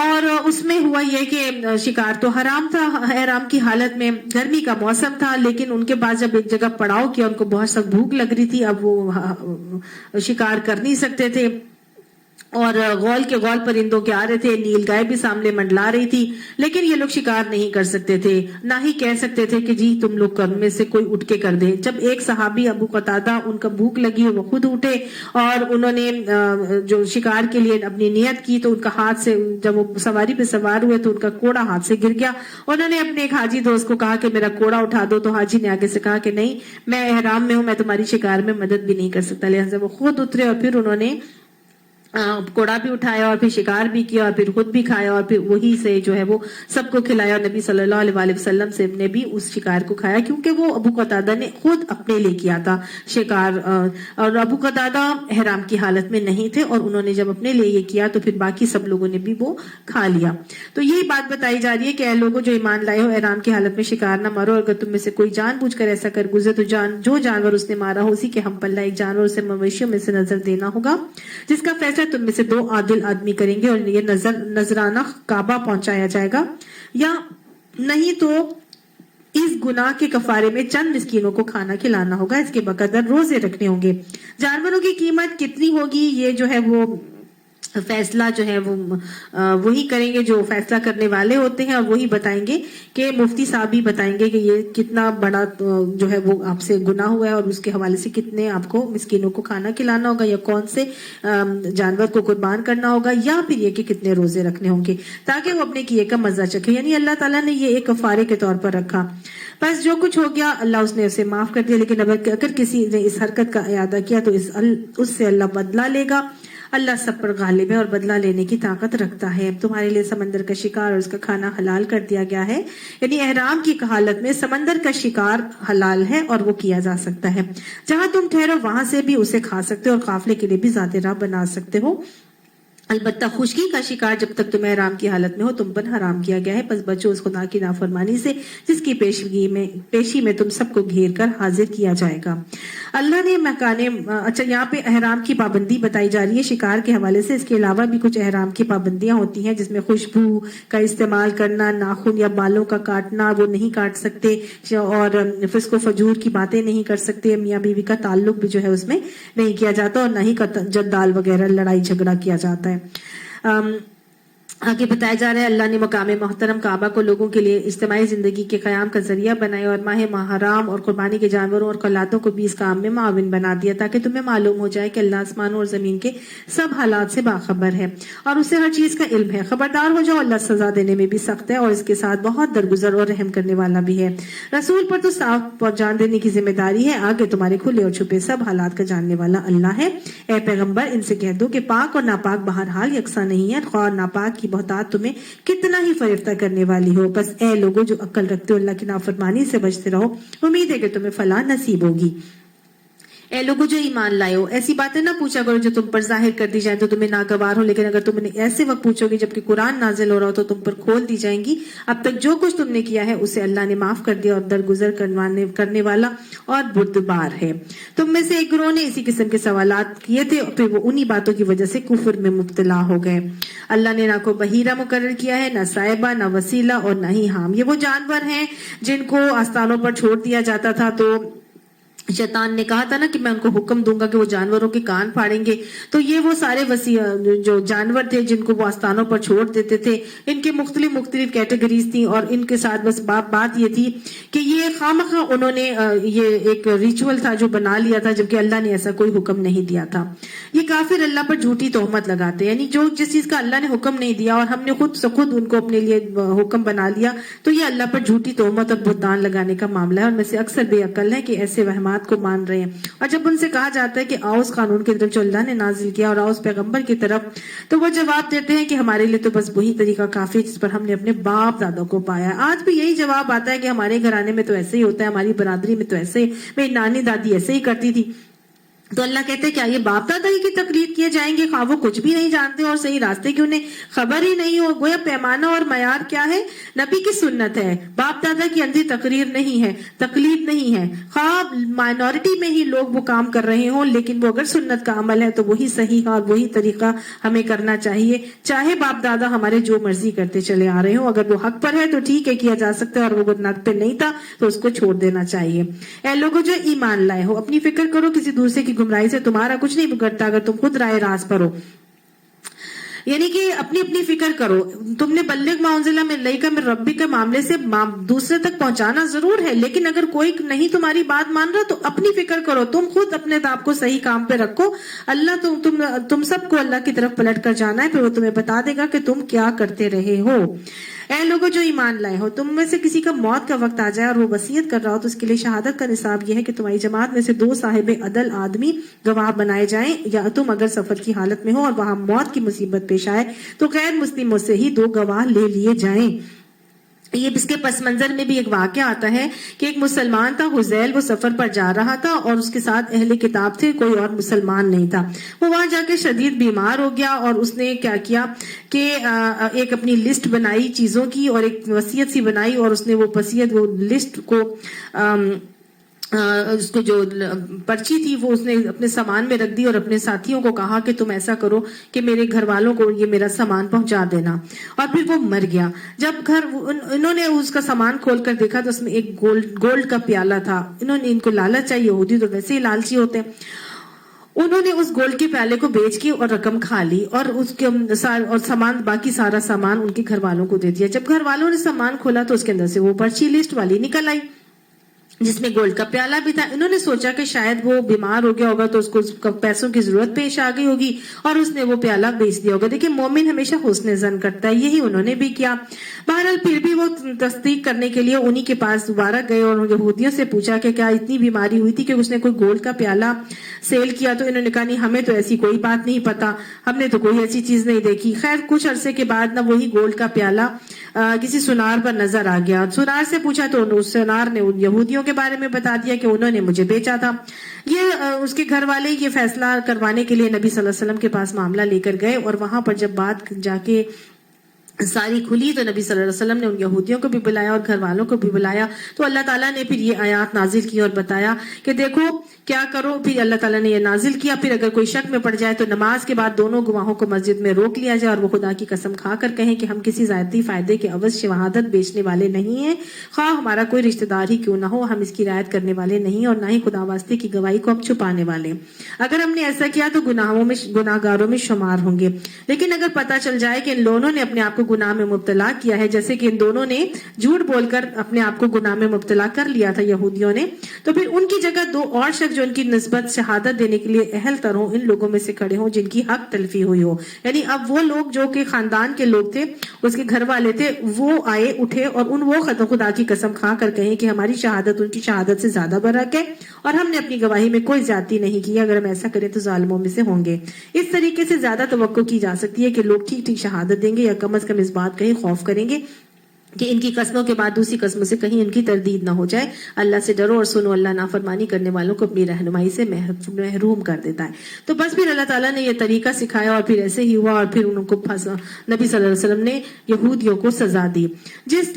اور اس میں ہوا یہ کہ شکار تو حرام تھا, احرام کی حالت میں, گرمی کا موسم تھا, لیکن ان کے بعد جب ایک جگہ پڑاؤ کیا ان کو بہت سخت بھوک لگ رہی تھی. اب وہ شکار کر نہیں سکتے تھے اور غول کے غول پرندوں کے آ رہے تھے, نیل گائے بھی سامنے منڈلا رہی تھی, لیکن یہ لوگ شکار نہیں کر سکتے تھے, نہ ہی کہہ سکتے تھے کہ جی تم لوگ میں سے کوئی اٹھ کے کر دے. جب ایک صحابی ابو قتادہ ان کا بھوک لگی وہ خود اٹھے اور انہوں نے جو شکار کے لیے اپنی نیت کی تو ان کا ہاتھ سے, جب وہ سواری پہ سوار ہوئے تو ان کا کوڑا ہاتھ سے گر گیا. انہوں نے اپنے ایک حاجی دوست کو کہا کہ میرا کوڑا اٹھا دو, تو حاجی نے آگے سے کہا کہ نہیں میں احرام میں ہوں, میں تمہاری شکار میں مدد بھی نہیں کر سکتا. لہٰذا وہ خود اترے اور پھر انہوں نے کوڑا بھی اٹھایا اور پھر شکار بھی کیا اور پھر خود بھی کھایا اور پھر وہی سے جو ہے وہ سب کو کھلایا. نبی صلی اللہ علیہ وسلم سے نے بھی اس شکار کو کھایا کیونکہ وہ ابو قتادہ نے خود اپنے لیے کیا تھا شکار, اور ابو قتادہ احرام کی حالت میں نہیں تھے اور انہوں نے جب اپنے لیے یہ کیا تو پھر باقی سب لوگوں نے بھی وہ کھا لیا. تو یہی بات بتائی جا رہی ہے کہ اے لوگوں جو ایمان لائے ہو احرام کی حالت میں شکار نہ مارو. اگر تم میں سے کوئی جان بوجھ کر ایسا کر گزرے تو جو جانور اس نے مارا ہو اسی کے ہم پلہ ایک جانور اسے مویشیوں میں سے نظر دینا ہوگا جس کا فیصلہ تم میں سے 2 عادل آدمی کریں گے اور یہ نذرانہ کعبہ پہنچایا جائے گا, یا نہیں تو اس گناہ کے کفارے میں چند مسکینوں کو کھانا کھلانا ہوگا. اس کے بقدر روزے رکھنے ہوں گے. جانوروں کی قیمت کتنی ہوگی یہ جو ہے وہ فیصلہ جو ہے وہ وہی کریں گے جو فیصلہ کرنے والے ہوتے ہیں اور وہی بتائیں گے کہ مفتی صاحب بھی بتائیں گے کہ یہ کتنا بڑا جو ہے وہ آپ سے گناہ ہوا ہے اور اس کے حوالے سے کتنے آپ کو مسکینوں کو کھانا کھلانا ہوگا یا کون سے جانور کو قربان کرنا ہوگا یا پھر یہ کہ کتنے روزے رکھنے ہوں گے تاکہ وہ اپنے کیے کا مزہ چکھے. یعنی اللہ تعالیٰ نے یہ ایک کفارے کے طور پر رکھا. بس جو کچھ ہو گیا اللہ اس نے اسے معاف کر دیا, لیکن اگر کسی نے اس حرکت کا اعادہ کیا تو اس سے اللہ بدلہ لے گا. اللہ سب پر غالب ہے اور بدلہ لینے کی طاقت رکھتا ہے. تمہارے لیے سمندر کا شکار اور اس کا کھانا حلال کر دیا گیا ہے. یعنی احرام کی حالت میں سمندر کا شکار حلال ہے اور وہ کیا جا سکتا ہے. جہاں تم ٹھہرو وہاں سے بھی اسے کھا سکتے ہو اور قافلے کے لیے بھی ذات راہ بنا سکتے ہو. البتہ خشکی کا شکار جب تک تم احرام کی حالت میں ہو تم پر حرام کیا گیا ہے، پس بچو اس خدا کی نافرمانی سے جس کی پیشی میں تم سب کو گھیر کر حاضر کیا جائے گا۔ اللہ نے اچھا یہاں پہ احرام کی پابندی بتائی جا رہی ہے شکار کے حوالے سے۔ اس کے علاوہ بھی کچھ احرام کی پابندیاں ہوتی ہیں جس میں خوشبو کا استعمال کرنا، ناخن یا بالوں کا کاٹنا وہ نہیں کاٹ سکتے، اور فسق و فجور کی باتیں نہیں کر سکتے، میاں بیوی کا تعلق بھی جو ہے اس میں نہیں کیا جاتا، اور نہ ہی جدال وغیرہ لڑائی جھگڑا کیا جاتا ہے۔ آگے بتایا جا رہا ہے اللہ نے مقام محترم کعبہ کو لوگوں کے لیے اجتماعی زندگی کے قیام کا ذریعہ بنایا، اور ماہ محرم اور قربانی کے جانوروں اور قلاتوں کو بھی اس کام میں معاون بنا دیا تاکہ تمہیں معلوم ہو جائے کہ اللہ آسمانوں اور زمین کے سب حالات سے باخبر ہے اور اسے ہر چیز کا علم ہے۔ خبردار ہو جاؤ، اللہ سزا دینے میں بھی سخت ہے اور اس کے ساتھ بہت درگزر اور رحم کرنے والا بھی ہے۔ رسول پر تو صاف جان دینے کی ذمہ داری ہے، آگے تمہارے کھلے اور چھپے سب حالات کا جاننے والا اللہ ہے۔ اے پیغمبر ان سے کہہ دو کہ پاک اور ناپاک بہرحال یکساں نہیں ہے، خواہ ناپاک کی بہتات تمہیں کتنا ہی فریفتہ کرنے والی ہو، بس اے لوگوں جو عقل رکھتے ہو اللہ کی نافرمانی سے بچتے رہو، امید ہے کہ تمہیں فلاح نصیب ہوگی۔ اے لوگوں جو ایمان لائے ہو، ایسی باتیں نہ پوچھا کرو جو تم پر ظاہر کر دی جائیں تو تمہیں ناگوار ہو، لیکن اگر تم نے ایسے وقت پوچھو گے جبکہ قرآن نازل ہو رہا ہو تو تم پر کھول دی جائیں گی۔ اب تک جو کچھ تم نے کیا ہے اسے اللہ نے معاف کر دیا اور درگزر کرنے والا اور بردبار ہے۔ تم میں سے ایک گروہ نے اسی قسم کے سوالات کیے تھے اور پھر وہ انہی باتوں کی وجہ سے کفر میں مبتلا ہو گئے۔ اللہ نے نہ کو بحیرہ مقرر کیا ہے، نہ صاحبہ، نہ وسیلہ اور نہ ہی حام۔ یہ وہ جانور ہیں جن کو آستانوں پر چھوڑ دیا جاتا تھا، تو شیطان نے کہا تھا نا کہ میں ان کو حکم دوں گا کہ وہ جانوروں کے کان پھاڑیں گے، تو یہ وہ سارے جو جانور تھے جن کو وہ آستانوں پر چھوڑ دیتے تھے، ان کے مختلف کیٹیگریز تھیں، اور ان کے ساتھ بس بات یہ تھی کہ یہ خامخواہ انہوں نے یہ ایک ریچول تھا جو بنا لیا تھا جبکہ اللہ نے ایسا کوئی حکم نہیں دیا تھا۔ یہ کافر اللہ پر جھوٹی تہمت لگاتے ہیں، یعنی جس چیز کا اللہ نے حکم نہیں دیا اور ہم نے خود ان کو اپنے لیے حکم بنا لیا، تو یہ اللہ پر جھوٹی تہمت اور بہتان لگانے کا معاملہ ہے۔ اور میں سے اکثر بے عقل ہے کہ ایسے وہمات کو مان رہے ہیں، اور جب ان سے کہا جاتا ہے کہ آؤ اس قانون کی طرف جو اللہ نے نازل کیا اور آؤ اس پیغمبر کی طرف، تو وہ جواب دیتے ہیں کہ ہمارے لیے تو بس وہی طریقہ کافی جس پر ہم نے اپنے باپ دادوں کو پایا۔ آج بھی یہی جواب آتا ہے کہ ہمارے گھرانے میں تو ایسے ہی ہوتا ہے، ہماری برادری میں تو ایسے ہی، میری نانی دادی ایسے ہی کرتی تھی۔ تو اللہ کہتے ہیں کیا یہ باپ دادا کی تقلید کیے جائیں گے، خواہ وہ کچھ بھی نہیں جانتے اور صحیح راستے کی انہیں خبر ہی نہیں ہو؟ گویا پیمانہ اور معیار کیا ہے؟ نبی کی سنت ہے، باپ دادا کی اندھی تقریر نہیں ہے، تقلید نہیں ہے، خواہ مائنورٹی میں ہی لوگ وہ کام کر رہے ہوں، لیکن وہ اگر سنت کا عمل ہے تو وہی صحیح ہے اور وہی طریقہ ہمیں کرنا چاہیے، چاہے باپ دادا ہمارے جو مرضی کرتے چلے آ رہے ہوں۔ اگر وہ حق پر ہے تو ٹھیک ہے، کیا جا سکتا ہے، اور وہ حق پہ نہیں تھا تو اس کو چھوڑ دینا چاہیے۔ اے لوگوں جو ایمان لائے ہو، اپنی فکر کرو، کسی دوسرے کی گمراہی سے تمہارا کچھ نہیں بگڑتا اگر تم خود رائے راست پر ہو، یعنی کہ اپنی فکر کرو۔ تم نے بلغ ما انزل الیک من ربک کے معاملے سے دوسرے تک پہنچانا ضرور ہے، لیکن اگر کوئی نہیں تمہاری بات مان رہا تو اپنی فکر کرو، تم خود اپنے آپ کو صحیح کام پہ رکھو۔ اللہ تم سب کو اللہ کی طرف پلٹ کر جانا ہے، پھر وہ تمہیں بتا دے گا کہ تم کیا کرتے رہے ہو۔ اے لوگوں جو ایمان لائے ہو، تم میں سے کسی کا موت کا وقت آ جائے اور وہ وصیت کر رہا ہو تو اس کے لیے شہادت کا نصاب یہ ہے کہ تمہاری جماعت میں سے 2 صاحب عدل آدمی گواہ بنائے جائیں، یا تم اگر سفر کی حالت میں ہو اور وہاں موت کی مصیبت پیش آئے تو غیر مسلموں سے ہی 2 گواہ لے لیے جائیں۔ یہ اس کے پس منظر میں بھی ایک واقعہ آتا ہے کہ ایک مسلمان تھا حذیل، وہ سفر پر جا رہا تھا اور اس کے ساتھ اہل کتاب تھے، کوئی اور مسلمان نہیں تھا۔ وہ وہاں جا کے شدید بیمار ہو گیا اور اس نے کیا کیا کہ ایک اپنی لسٹ بنائی چیزوں کی اور ایک وصیت سی بنائی، اور اس نے وہ لسٹ کو اس کو جو پرچی تھی وہ اس نے اپنے سامان میں رکھ دی اور اپنے ساتھیوں کو کہا کہ تم ایسا کرو کہ میرے گھر والوں کو یہ میرا سامان پہنچا دینا، اور پھر وہ مر گیا۔ جب انہوں نے اس کا سامان کھول کر دیکھا تو اس میں ایک گولڈ کا پیالہ تھا۔ انہوں نے ان کو لالچ چاہیے، یہودی تو ویسے ہی لالچی ہوتے ہیں، انہوں نے اس گولڈ کے پیالے کو بیچ کے اور رقم کھا لی اور اس کے اور سامان، باقی سارا سامان ان کے گھر والوں کو دے دیا۔ جب گھر والوں نے سامان کھولا تو اس کے اندر سے وہ پرچی لسٹ والی نکل آئی جس میں گولڈ کا پیالہ بھی تھا۔ انہوں نے سوچا کہ شاید وہ بیمار ہو گیا ہوگا تو اس کو پیسوں کی ضرورت پیش آ گئی ہوگی اور اس نے وہ پیالہ بیچ دیا ہوگا۔ دیکھیں مومن ہمیشہ حسن ظن کرتا ہے، یہی انہوں نے بھی کیا۔ بہرحال پھر بھی وہ تصدیق کرنے کے لیے انہی کے پاس دوبارہ گئے اور یہودیوں سے پوچھا کہ کیا اتنی بیماری ہوئی تھی کہ اس نے کوئی گولڈ کا پیالہ سیل کیا؟ تو انہوں نے کہا نہیں، ہمیں تو ایسی کوئی بات نہیں پتا، ہم نے تو کوئی ایسی چیز نہیں دیکھی۔ خیر کچھ عرصے کے بعد نہ وہی گولڈ کا پیالہ کسی سنار پر نظر آ گیا۔ سنار سے پوچھا تو اس سنار نے ان یہودیوں کے بارے میں بتا دیا کہ انہوں نے مجھے بیچا تھا. یہ اس کے گھر والے یہ فیصلہ کروانے کے لیے نبی صلی اللہ علیہ وسلم کے پاس معاملہ لے کر گئے, اور وہاں پر جب بات جا کے ساری کھلی تو نبی صلی اللہ علیہ وسلم نے ان یہودیوں کو بھی بلایا اور گھر والوں کو بھی بلایا. تو اللہ تعالیٰ نے پھر یہ آیات نازل کی اور بتایا کہ دیکھو کیا کرو. پھر اللہ تعالیٰ نے یہ نازل کیا, پھر اگر کوئی شک میں پڑ جائے تو نماز کے بعد دونوں گواہوں کو مسجد میں روک لیا جائے اور وہ خدا کی قسم کھا کر کہیں کہ ہم کسی ذاتی فائدے کے عوض شہادت بیچنے والے نہیں ہیں, خواہ ہمارا کوئی رشتہ دار ہی کیوں نہ ہو, ہم اس کی رعایت کرنے والے نہیں اور نہ ہی خدا واسطے کی گواہی کو ہم چھپانے والے. اگر ہم نے ایسا کیا تو گناہ گاروں میں شمار ہوں گے. لیکن اگر پتہ چل جائے کہ ان دونوں نے اپنے آپ کو گناہ میں مبتلا کیا ہے, جیسے کہ ان دونوں نے جھوٹ بول کر اپنے آپ کو گناہ میں مبتلا کر لیا تھا یہودیوں نے, تو پھر ان کی جگہ دو اور شخص جو ان کی نسبت شہادت دینے کے لیے اہل تر ہوں ان لوگوں میں سے کھڑے ہوں جن کی حق تلفی ہوئی ہو. یعنی اب وہ لوگ جو کہ خاندان کے لوگ تھے, اس کے گھر والے تھے, وہ آئے اٹھے اور وہ خدا کی قسم کھا کر کہیں کہ ہماری شہادت ان کی شہادت سے زیادہ برحق ہے اور ہم نے اپنی گواہی میں کوئی زیادتی نہیں کی, اگر ہم ایسا کریں تو ظالموں میں سے ہوں گے. اس طریقے سے زیادہ توقع کی جا سکتی ہے کہ لوگ ٹھیک ٹھیک شہادت دیں گے یا کم از کم اس بات کا ہی خوف کریں گے کہ ان کی قسموں کے بعد دوسری قسموں سے کہیں ان کی تردید نہ ہو جائے. اللہ سے ڈرو اور سنو, اللہ نافرمانی کرنے والوں کو اپنی رہنمائی سے محروم کر دیتا ہے. تو بس پھر اللہ تعالیٰ نے یہ طریقہ سکھایا اور پھر ایسے ہی ہوا, اور پھر ان کو نبی صلی اللہ علیہ وسلم نے یہودیوں کو سزا دی. جس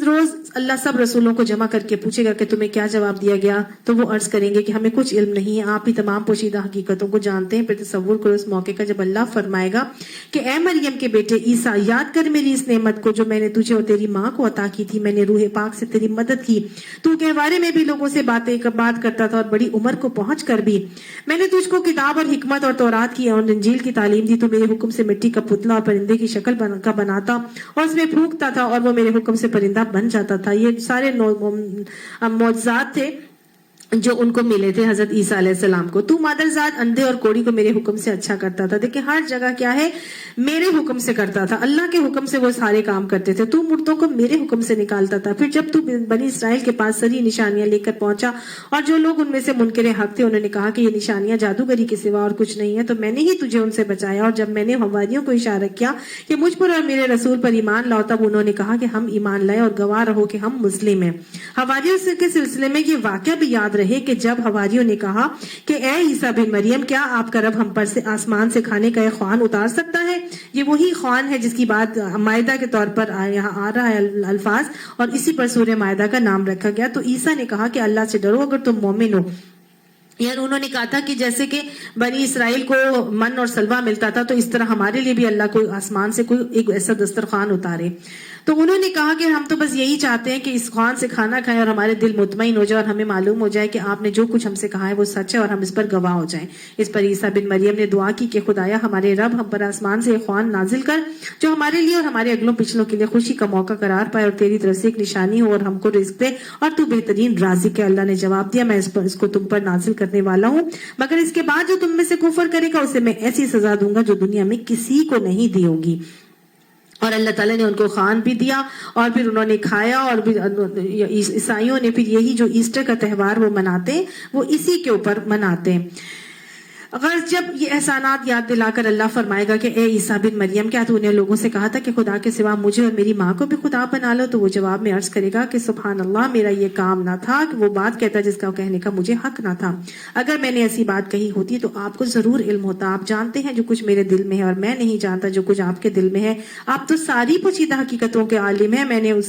روز اللہ سب رسولوں کو جمع کر کے پوچھے گا کہ تمہیں کیا جواب دیا گیا, تو وہ عرض کریں گے کہ ہمیں کچھ علم نہیں ہے, آپ ہی تمام پوشیدہ حقیقتوں کو جانتے ہیں. پھر تصور کرو اس موقع کا جب اللہ فرمائے گا کہ اے مریم کے بیٹے عیسیٰ, یاد کر میری اس نعمت کو جو میں نے تجھے اور تیری ماں کو عطا کی تھی. میں نے روح پاک سے تیری مدد کی, تو گہوارے میں بھی لوگوں سے بات کرتا تھا اور بڑی عمر کو پہنچ کر بھی میں نے تجھ کو کتاب اور حکمت اور تورات کی اور انجیل کی تعلیم دی. تو میرے حکم سے مٹی کا پتلا اور پرندے کی شکل کا بناتا اور اس میں پھونکتا تھا اور وہ میرے حکم سے پرندہ بن جاتا تھا. یہ سارے معجزات تھے جو ان کو ملے تھے حضرت عیسیٰ علیہ السلام کو. تو مادرزاد اندھے اور کوڑی کو میرے حکم سے اچھا کرتا تھا. دیکھیں ہر جگہ کیا ہے, میرے حکم سے کرتا تھا, اللہ کے حکم سے وہ سارے کام کرتے تھے. تو مردوں کو میرے حکم سے نکالتا تھا. پھر جب تو بنی اسرائیل کے پاس سری نشانیاں لے کر پہنچا اور جو لوگ ان میں سے منکر حق تھے انہوں نے کہا کہ یہ نشانیاں جادوگری کے سوا اور کچھ نہیں ہے, تو میں نے ہی تجھے ان سے بچایا. اور جب میں نے حواریوں کو اشارہ کیا کہ مجھ پر اور میرے رسول پر ایمان لاؤ, تب انہوں نے کہا کہ ہم ایمان لائے اور گواہ رہو کہ ہم مسلم ہیں. حواریوں کے سلسلے میں یہ واقعہ بھی یاد رہے کہ جب حواریوں نے کہا کہ اے عیسیٰ بن مریم, کیا آپ کا رب ہم پر سے آسمان سے کھانے کا ایک خوان اتار سکتا ہے؟ یہ وہی خوان ہے جس کی بات مائدہ کے طور پر یہاں آ رہا ہے الفاظ, اور اسی پر سورہ مائدہ کا نام رکھا گیا. تو عیسیٰ نے کہا کہ اللہ سے ڈرو اگر تم مومن ہو. یعنی انہوں نے کہا تھا کہ جیسے کہ بنی اسرائیل کو من اور سلوہ ملتا تھا, تو اس طرح ہمارے لیے بھی اللہ کو آسمان سے کوئی ایک ایسا دسترخوان اتارے. تو انہوں نے کہا کہ ہم تو بس یہی چاہتے ہیں کہ اس خوان سے کھانا کھائیں اور ہمارے دل مطمئن ہو جائے اور ہمیں معلوم ہو جائے کہ آپ نے جو کچھ ہم سے کہا ہے وہ سچ ہے اور ہم اس پر گواہ ہو جائیں. اس پر عیسیٰ بن مریم نے دعا کی کہ خدایا ہمارے رب ہم پر آسمان سے ایک خوان نازل کر جو ہمارے لیے اور ہمارے اگلوں پچھلوں کے لیے خوشی کا موقع قرار پائے اور تیری طرف سے ایک نشانی ہو اور ہم کو رزق دے, اور تو بہترین رازق ہے. اللہ نے جواب دیا, میں اس کو تم پر نازل کرنے والا ہوں, مگر اس کے بعد جو تم میں سے کفر کرے گا اسے میں ایسی سزا دوں گا جو دنیا میں کسی کو نہیں دی ہوگی. اور اللہ تعالیٰ نے ان کو خوان بھی دیا اور پھر انہوں نے کھایا. اور عیسائیوں نے پھر یہی جو ایسٹر کا تہوار وہ مناتے ہیں وہ اسی کے اوپر مناتے ہیں. اگر جب یہ احسانات یاد دلا کر اللہ فرمائے گا کہ اے عیسیٰ بن مریم, کیا تو نے لوگوں سے کہا تھا کہ خدا کے سوا مجھے اور میری ماں کو بھی خدا بنا لو؟ تو وہ جواب میں عرض کرے گا کہ سبحان اللہ, میرا یہ کام نہ تھا کہ وہ بات کہتا جس کا کہنے کا مجھے حق نہ تھا. اگر میں نے ایسی بات کہی ہوتی تو آپ کو ضرور علم ہوتا. آپ جانتے ہیں جو کچھ میرے دل میں ہے اور میں نہیں جانتا جو کچھ آپ کے دل میں ہے. آپ تو ساری پوشیدہ حقیقتوں کے عالم ہیں. میں نے ان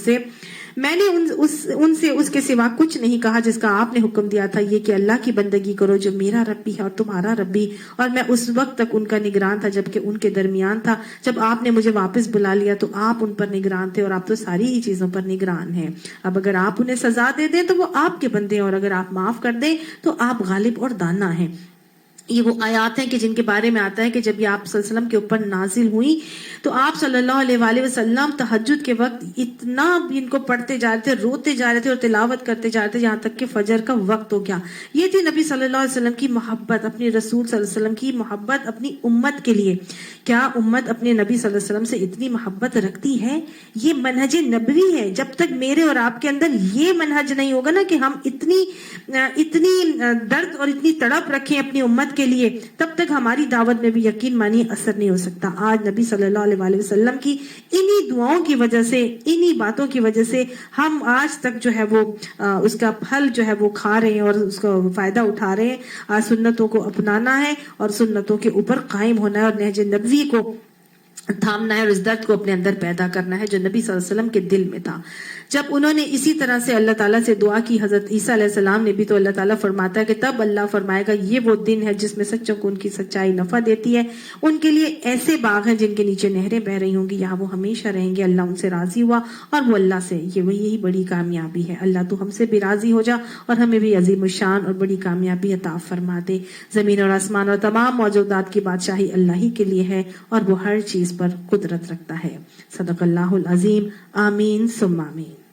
سے اس کے سوا کچھ نہیں کہا جس کا آپ نے حکم دیا تھا, یہ کہ اللہ کی بندگی کرو جو میرا رب بھی ہے اور تمہارا رب بھی. اور میں اس وقت تک ان کا نگران تھا جبکہ ان کے درمیان تھا. جب آپ نے مجھے واپس بلا لیا تو آپ ان پر نگران تھے, اور آپ تو ساری ہی چیزوں پر نگران ہیں. اب اگر آپ انہیں سزا دے دیں تو وہ آپ کے بندے ہیں, اور اگر آپ معاف کر دیں تو آپ غالب اور دانا ہیں. یہ وہ آیات ہیں کہ جن کے بارے میں آتا ہے کہ جب یہ آپ صلی اللہ علیہ وسلم کے اوپر نازل ہوئی تو آپ صلی اللہ علیہ وآلہ وسلم تہجد کے وقت اتنا ان کو پڑھتے جا رہے تھے, روتے جا رہے تھے اور تلاوت کرتے جا رہے تھے یہاں تک کہ فجر کا وقت ہو گیا. یہ تھی نبی صلی اللہ علیہ وسلم کی محبت, اپنے رسول صلی اللہ علیہ وسلم کی محبت اپنی امت کے لیے. کیا امت اپنے نبی صلی اللہ علیہ وسلم سے اتنی محبت رکھتی ہے؟ یہ منہج نبوی ہے. جب تک میرے اور آپ کے اندر یہ منہج نہیں ہوگا نا کہ ہم اتنی درد اور اتنی تڑپ رکھیں اپنی امت دعوت کے لیے، تب تک ہماری دعوت میں بھی یقین مانی اثر نہیں ہو سکتا۔ آج نبی صلی اللہ علیہ وسلم کی انہی دعاؤں کی وجہ سے، انہی باتوں کی وجہ سے ہم آج تک جو ہے وہ اس کا پھل جو ہے وہ کھا رہے ہیں اور اس کا فائدہ اٹھا رہے ہیں۔ آج سنتوں کو اپنانا ہے اور سنتوں کے اوپر قائم ہونا ہے اور نہج نبوی کو تھامنا ہے اور اس درد کو اپنے اندر پیدا کرنا ہے جو نبی صلی اللہ علیہ وسلم کے دل میں تھا۔ جب انہوں نے اسی طرح سے اللہ تعالیٰ سے دعا کی، حضرت عیسیٰ علیہ السلام نے بھی، تو اللہ تعالیٰ فرماتا ہے کہ تب اللہ فرمائے گا یہ وہ دن ہے جس میں سچوں کو ان کی سچائی نفع دیتی ہے، ان کے لیے ایسے باغ ہیں جن کے نیچے نہریں بہ رہی ہوں گی، یہاں وہ ہمیشہ رہیں گے، اللہ ان سے راضی ہوا اور وہ اللہ سے، یہی بڑی کامیابی ہے۔ اللہ تو ہم سے بھی راضی ہو جا اور ہمیں بھی عظیم الشان اور بڑی کامیابی عطا فرما دے۔ زمین اور آسمان اور تمام موجودات کی بادشاہی اللہ ہی کے لیے ہے اور وہ ہر چیز پر قدرت رکھتا ہے۔ صدق اللہ العظیم۔ آمین ثم آمین۔